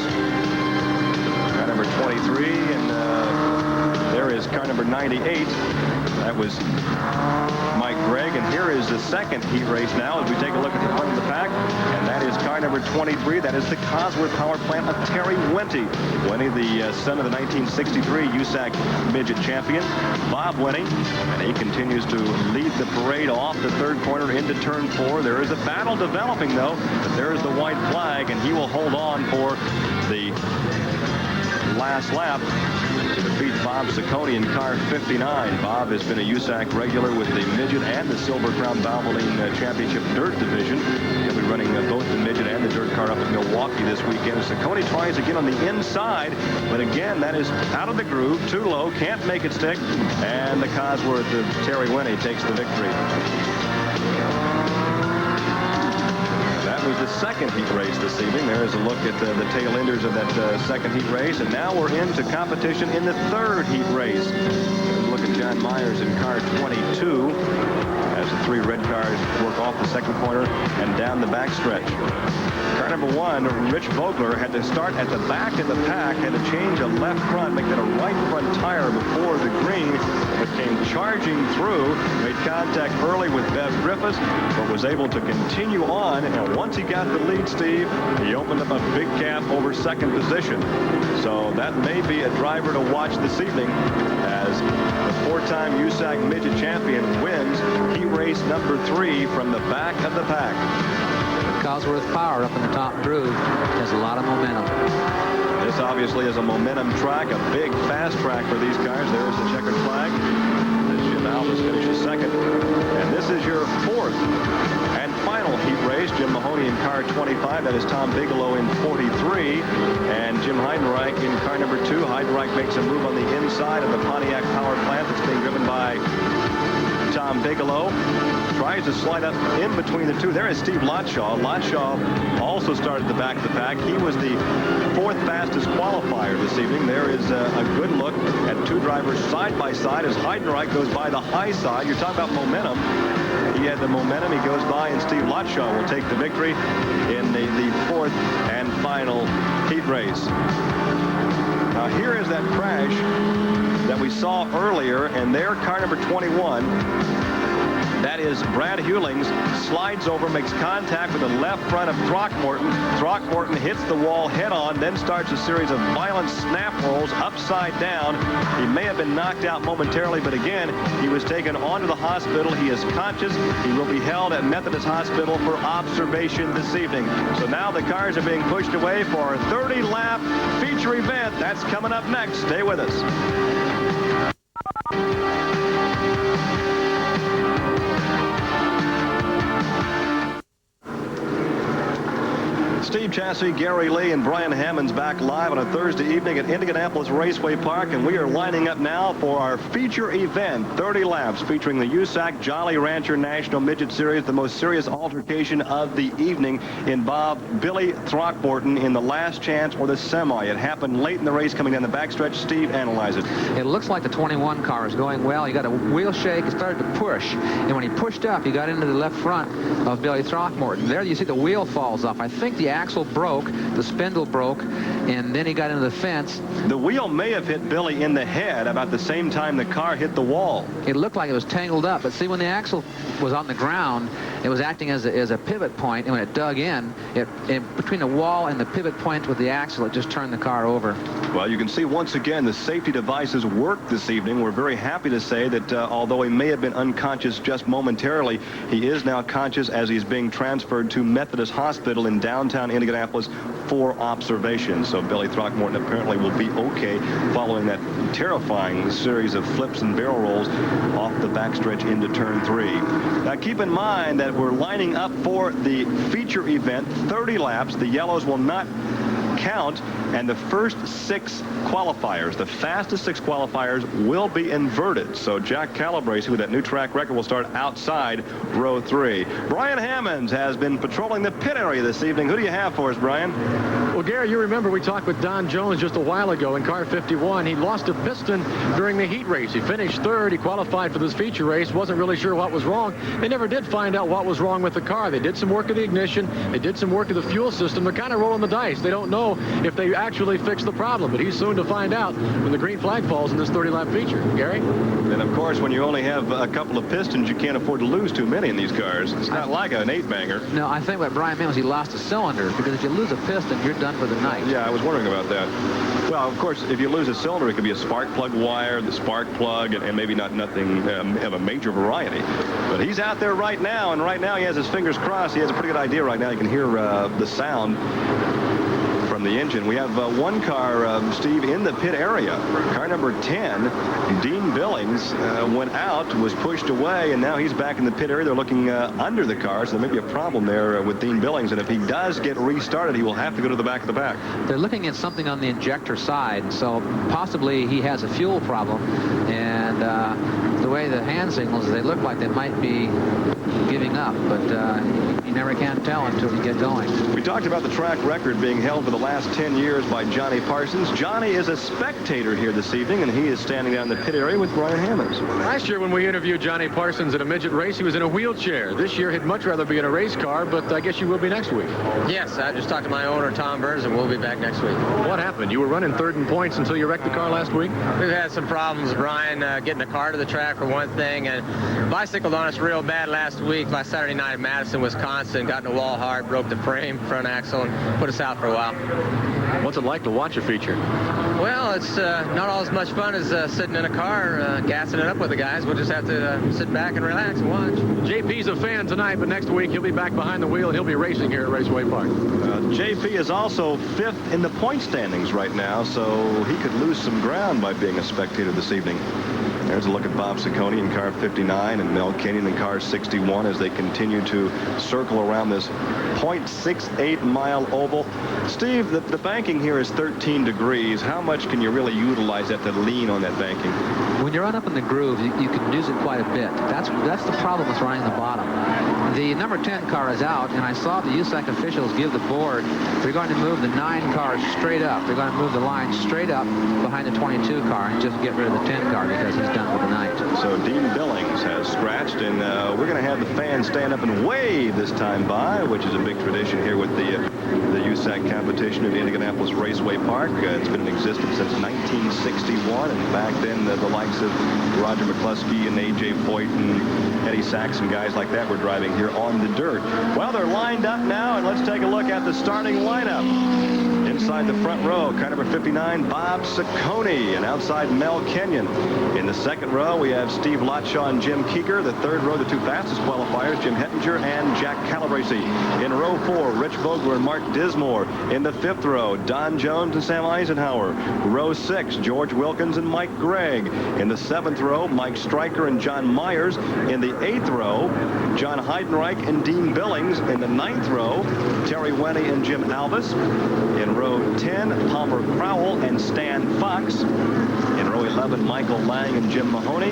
car number 23, and there is car number 98. That was Mike Gregg, and here is the second heat race now as we take a look at the front of the pack, and that is car number 23. That is the Cosworth power plant of Terry Wente. Wente, the son of the 1963 USAC Midget champion, Bob Wente, and he continues to lead the parade off the third corner into turn 4. There is a battle developing, though, but there is the white flag, and he will hold on for the last lap to defeat Bob Ciccone in car 59. Bob has been a USAC regular with the Midget and the Silver Crown Valvoline Championship Dirt Division. He'll be running both the Midget and the Dirt car up in Milwaukee this weekend. Ciccone tries again on the inside, but again, that is out of the groove, too low, can't make it stick, and the Cosworth of Terry Wente takes the victory. That was the second heat race this evening. There is a look at the tail enders of that second heat race. And now we're into competition in the third heat race. Look Bullock and John Myers in car 22 as the 3 red cars work off the second corner and down the backstretch. Car number 1, Rich Vogler, had to start at the back of the pack, had to change a left front, make that a right front tire before the green, but came charging through, made contact early with Bev Griffiths, but was able to continue on. And once he got the lead, Steve, he opened up a big gap over second position. So that may be a driver to watch this evening as the 4-time USAC midget champion wins heat race number 3 from the back of the pack. Cosworth Power up in the top groove has a lot of momentum. This obviously is a momentum track, a big fast track for these cars. There's the checkered flag as Jim Alvis finishes second. And this is your 4th and final heat race. Jim Mahoney in car 25. That is Tom Bigelow in 43. And Jim Heidenreich in car number 2. Heidenreich makes a move on the inside of the Pontiac power plant that's being driven by Tom Bigelow. Tries to slide up in between the two. There is Steve Lotshaw. Lotshaw also started the back of the pack. He was the 4th fastest qualifier this evening. There is a good look at 2 drivers side by side as Heidenreich goes by the high side. You're talking about momentum. He had the momentum. He goes by, and Steve Lotshaw will take the victory in the 4th and final heat race. Now here is that crash that we saw earlier, and there, car number 21. That is Brad Hewlings, slides over, makes contact with the left front of Throckmorton. Throckmorton hits the wall head-on, then starts a series of violent snap rolls upside down. He may have been knocked out momentarily, but again, he was taken onto the hospital. He is conscious. He will be held at Methodist Hospital for observation this evening. So now the cars are being pushed away for our 30-lap feature event. That's coming up next. Stay with us. Steve Chassie, Gary Lee, and Brian Hammonds back live on a Thursday evening at Indianapolis Raceway Park, and we are lining up now for our feature event, 30 laps, featuring the USAC Jolly Rancher National Midget Series. The most serious altercation of the evening involved Billy Throckmorton in the last chance or the semi. It happened late in the race coming down the backstretch. Steve, analyze it. It looks like the 21 car is going well. He got a wheel shake. He started to push, and when he pushed up, he got into the left front of Billy Throckmorton. There you see the wheel falls off. I think the axle broke, the spindle broke, and then he got into the fence. The wheel may have hit Billy in the head about the same time the car hit the wall. It looked like it was tangled up, but see, when the axle was on the ground, it was acting as a pivot point, and when it dug in, between the wall and the pivot point with the axle, it just turned the car over. Well, you can see once again the safety devices worked this evening. We're very happy to say that although he may have been unconscious just momentarily, he is now conscious as he's being transferred to Methodist Hospital in downtown Indianapolis for observation. So Billy Throckmorton apparently will be okay following that terrifying series of flips and barrel rolls off the backstretch into turn 3. Now keep in mind that we're lining up for the feature event, 30 laps. The yellows will not count, and the first 6 qualifiers, the fastest 6 qualifiers, will be inverted. So Jack Calabrese, with that new track record, will start outside row 3. Brian Hammonds has been patrolling the pit area this evening. Who do you have for us, Brian? Well, Gary, you remember we talked with Don Jones just a while ago in car 51. He lost a piston during the heat race. He finished 3rd. He qualified for this feature race. Wasn't really sure what was wrong. They never did find out what was wrong with the car. They did some work of the ignition. They did some work of the fuel system. They're kind of rolling the dice. They don't know if they actually fixed the problem, but he's soon to find out when the green flag falls in this 30-lap feature. Gary? And of course, when you only have a couple of pistons, you can't afford to lose too many in these cars. It's not like an 8-banger. No, I think what Brian meant was he lost a cylinder, because if you lose a piston, you're done for the night. Yeah, I was wondering about that. Well, of course, if you lose a cylinder, it could be a spark plug wire, the spark plug, and maybe nothing of a major variety. But he's out there right now, and right now he has his fingers crossed. He has a pretty good idea right now. You can hear the sound from the engine. We have one car, Steve, in the pit area. Car number 10, Dean Billings, went out, was pushed away, and now he's back in the pit area. They're looking under the car, so there may be a problem there with Dean Billings, and if he does get restarted, he will have to go to the back of the pack. They're looking at something on the injector side, so possibly he has a fuel problem, and the way the hand signals, they look like they might be giving up, but you never can tell until you get going. We talked about the track record being held for the last 10 years by Johnny Parsons. Johnny is a spectator here this evening, and he is standing down in the pit area with Brian Hammonds. Last year when we interviewed Johnny Parsons in a midget race, he was in a wheelchair. This year he'd much rather be in a race car, but I guess you will be next week. Yes, I just talked to my owner, Tom Burns, and we'll be back next week. What happened? You were running third in points until you wrecked the car last week? We've had some problems, Brian, getting the car to the track for one thing, and bicycled on us real bad last Saturday night in Madison, Wisconsin. Got in the wall hard, broke the frame, front axle, and put us out for a while. What's it like to watch a feature? Well, it's not all as much fun as sitting in a car, gassing it up with the guys. We'll just have to sit back and relax and watch. JP's a fan tonight, but next week he'll be back behind the wheel and he'll be racing here at Raceway Park. JP is also 5th in the point standings right now, so he could lose some ground by being a spectator this evening. There's a look at Bob Ciccone in car 59 and Mel Kenyon in car 61 as they continue to circle around this 0.68-mile oval. Steve, the banking here is 13 degrees. How much can you really utilize that to lean on that banking? When you run up in the groove, you can use it quite a bit. That's the problem with running the bottom. The number 10 car is out, and I saw the USAC officials give the board, they're going to move the 9 cars straight up. They're going to move the line straight up behind the 22 car and just get rid of the 10 car because he's done for the night. So Dean Billings has scratched, and we're going to have the fans stand up and wave this time by, which is a big tradition here with the USAC competition at Indianapolis Raceway Park. It's been in existence since 1961, and back then the likes of Roger McCluskey and A.J. Foyt and Eddie Sachs and guys like that were driving here on the dirt. Well, they're lined up now, and let's take a look at the starting lineup. Inside the front row, car number 59, Bob Ciccone, and outside Mel Kenyon. In the second row, we have Steve Lotshaw and Jim Keeker. The third row, the two fastest qualifiers, Jim Hettinger and Jack Calabrese. In row 4, Rich Vogler and Mark Dismore. In the fifth row, Don Jones and Sam Eisenhower. Row 6, George Wilkins and Mike Gregg. In the seventh row, Mike Stryker and John Myers. In the eighth row, John Heidenreich and Dean Billings. In the ninth row, Terry Wenny and Jim Albus. In row 10, Palmer Crowell and Stan Fox. In row 11, Michael Lang and Jim Mahoney.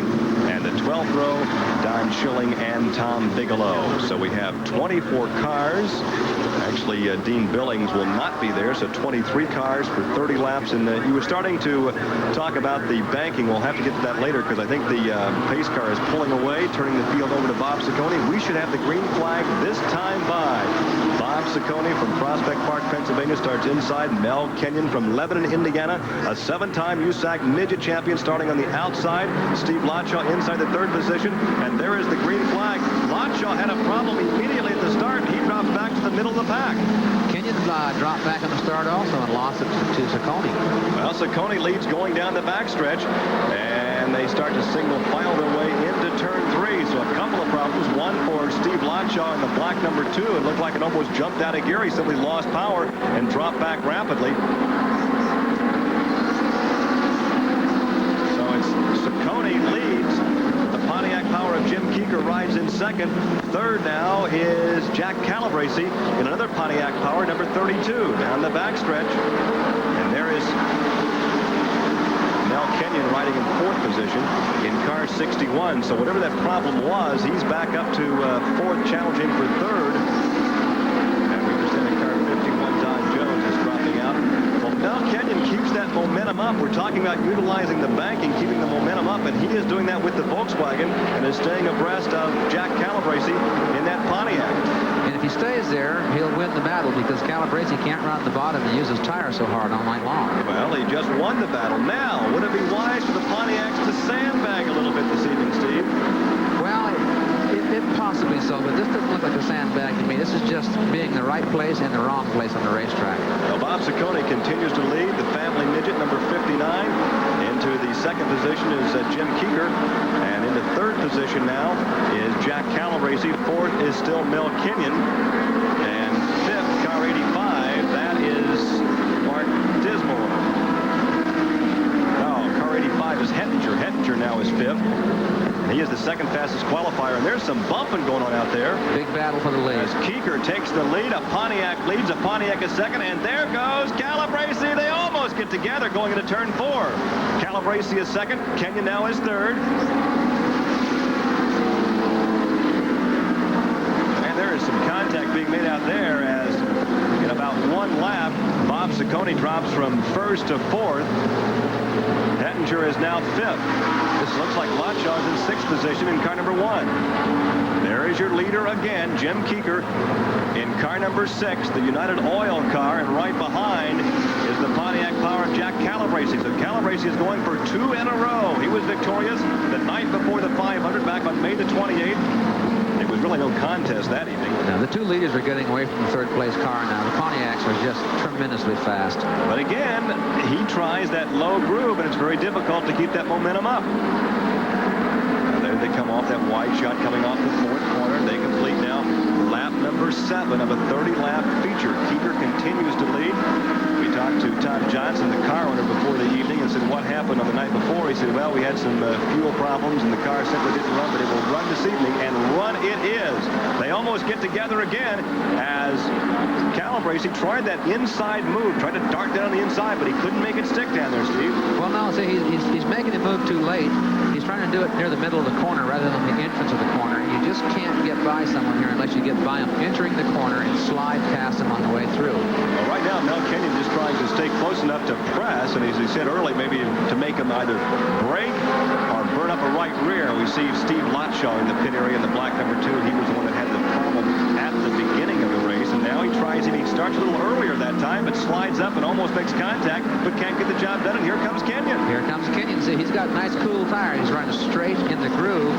And the 12th row, Don Schilling and Tom Bigelow. So we have 24 cars. Actually, Dean Billings will not be there, so 23 cars for 30 laps. And you were starting to talk about the banking. We'll have to get to that later because I think the pace car is pulling away, turning the field over to Bob Ciccone. We should have the green flag this time by. Bob Ciccone from Prospect Park, Pennsylvania, starts inside. Mel Kenyon from Lebanon, Indiana, a 7-time USAC midget champion, starting on the outside. Steve Lotshaw inside the third position, and there is the green flag. Lotshaw had a problem immediately at the start. He dropped back to the middle of the pack. Kenyon dropped back on the start also and lost it to Ciccone. Well, Ciccone leads going down the backstretch, and they start to single file their way into turn 3. So a couple of problems. One for Steve Lotshaw in the black number 2. It looked like it almost jumped out of gear. He simply lost power and dropped back rapidly. So it's Ciccone leads. The Pontiac Power of Jim Keeker rides in second. Third now is Jack Calabrese in another Pontiac Power, number 32, down the backstretch. And there is Mel Kenyon riding in fourth position in car 61. So whatever that problem was, he's back up to fourth, challenging for third. And we understand that car 51, Don Jones, is dropping out. Well, Mel Kenyon keeps that momentum up. We're talking about utilizing the banking, keeping the momentum up, and he is doing that with the Volkswagen and is staying abreast of Jack Calabrese in that Pontiac. And if he stays there, he'll win the battle because Calabrese can't run at the bottom and use his tires so hard all night long. Well, he just won the battle. Now, would it be wise for the Pontiacs to sandbag a little bit this evening, Steve? Well, it possibly so, but this doesn't look like a sandbag to me. This is just being the right place and the wrong place on the racetrack. Well, Bob Ciccone continues to lead the family midget, number 59. Into the second position is Jim Keeker. And in the third position now is Jack Calabrese. Fourth is still Mel Kenyon. And fifth, car 85, that is Mark Dismore. Oh, car 85 is Hettinger. Hettinger now is fifth. He is the second fastest qualifier, and there's some bumping going on out there. Big battle for the lead. As Keeker takes the lead, a Pontiac leads, a Pontiac is second, and there goes Calabrese. They almost get together going into turn 4. Calabrese is second. Kenyon now is third. contact being made out there as in about one lap, Bob Ciccone drops from first to fourth. Hettinger is now fifth. This looks like Lotshaw's in sixth position in car number 1. There is your leader again, Jim Keeker, in car number 6, the United Oil car, and right behind is the Pontiac Power of Jack Calabrese. So Calabrese is going for 2 in a row. He was victorious the night before the 500 back on May the 28th. It was really no contest that evening. Now, the 2 leaders are getting away from the third-place car now. The Pontiacs are just tremendously fast. But again, he tries that low groove, and it's very difficult to keep that momentum up. Now, there they come off that wide shot coming off the fourth corner. They complete now lap number 7 of a 30-lap feature. Keeker continues to lead. We talked to Tom Johnson, the car owner, before the evening and said, what happened on the night before? He said, well, we had some fuel problems and the car simply didn't run, but it will run this evening, and run it is. They almost get together again as Calabrese tried that inside move, tried to dart down the inside, but he couldn't make it stick down there, Steve. Well, no, see, he's making it move too late. He's trying to do it near the middle of the corner rather than the entrance of the corner. You just can't get by someone here unless you get by him entering the corner and slide past him on the way through. Well, right now, Mel Kenyon just trying to stay close enough to press, and as he said early, maybe to make him either break or burn up a right rear. We see Steve Lotshaw in the pit area in the black number 2. He was the one that had the problem at the beginning of the race, and now he tries it. He starts a little earlier that time, but slides up and almost makes contact, but can't get the job done, and here comes Kenyon. Here comes Kenyon. See, he's got nice, cool tires. He's running straight in the groove,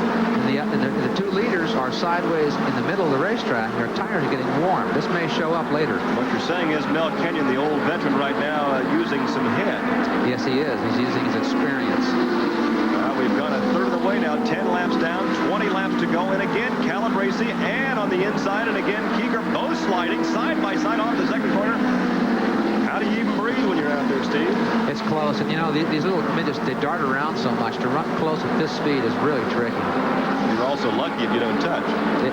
and the 2 leaders are sideways in the middle of the racetrack. Their tires are getting warm. This may show up later. What you're saying is Mel Kenyon, the old veteran right now, using some head. Yes, he is. He's using his experience. We've gone a third of the way now, 10 laps down, 20 laps to go, and again Calabrese, and on the inside, and again Keeker, both sliding side by side off the second corner. How do you even breathe when you're out there, Steve? It's close, and you know, these little midgets, they dart around so much. To run close at this speed is really tricky. You're also lucky if you don't touch.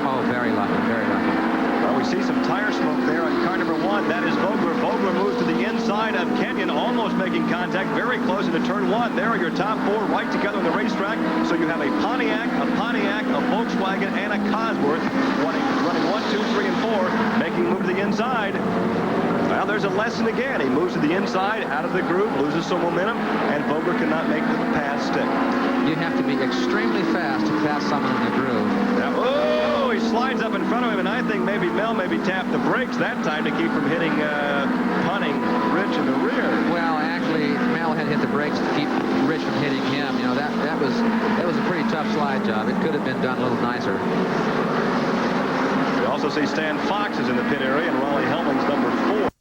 Oh, very lucky, very lucky. Well, we see some tire smoke there on car number 1. That is Vogler. Vogler moves to the inside of Kenyon, almost making contact, very close into turn 1. There are your top 4 right together on the racetrack. So you have a Pontiac, a Volkswagen, and a Cosworth running 1, 2, 3, and 4, making move to the inside. Well, there's a lesson again. He moves to the inside, out of the groove, loses some momentum, and Vogler cannot make the pass stick. You have to be extremely fast to pass someone in the groove. Now, he slides up in front of him, and I think maybe Mel tapped the brakes that time to keep from hitting punting Rich in the rear. Well, actually, Mel had hit the brakes to keep Rich from hitting him. You know, that was a pretty tough slide job. It could have been done a little nicer. We also see Stan Fox is in the pit area, and Raleigh Hellman's number 4.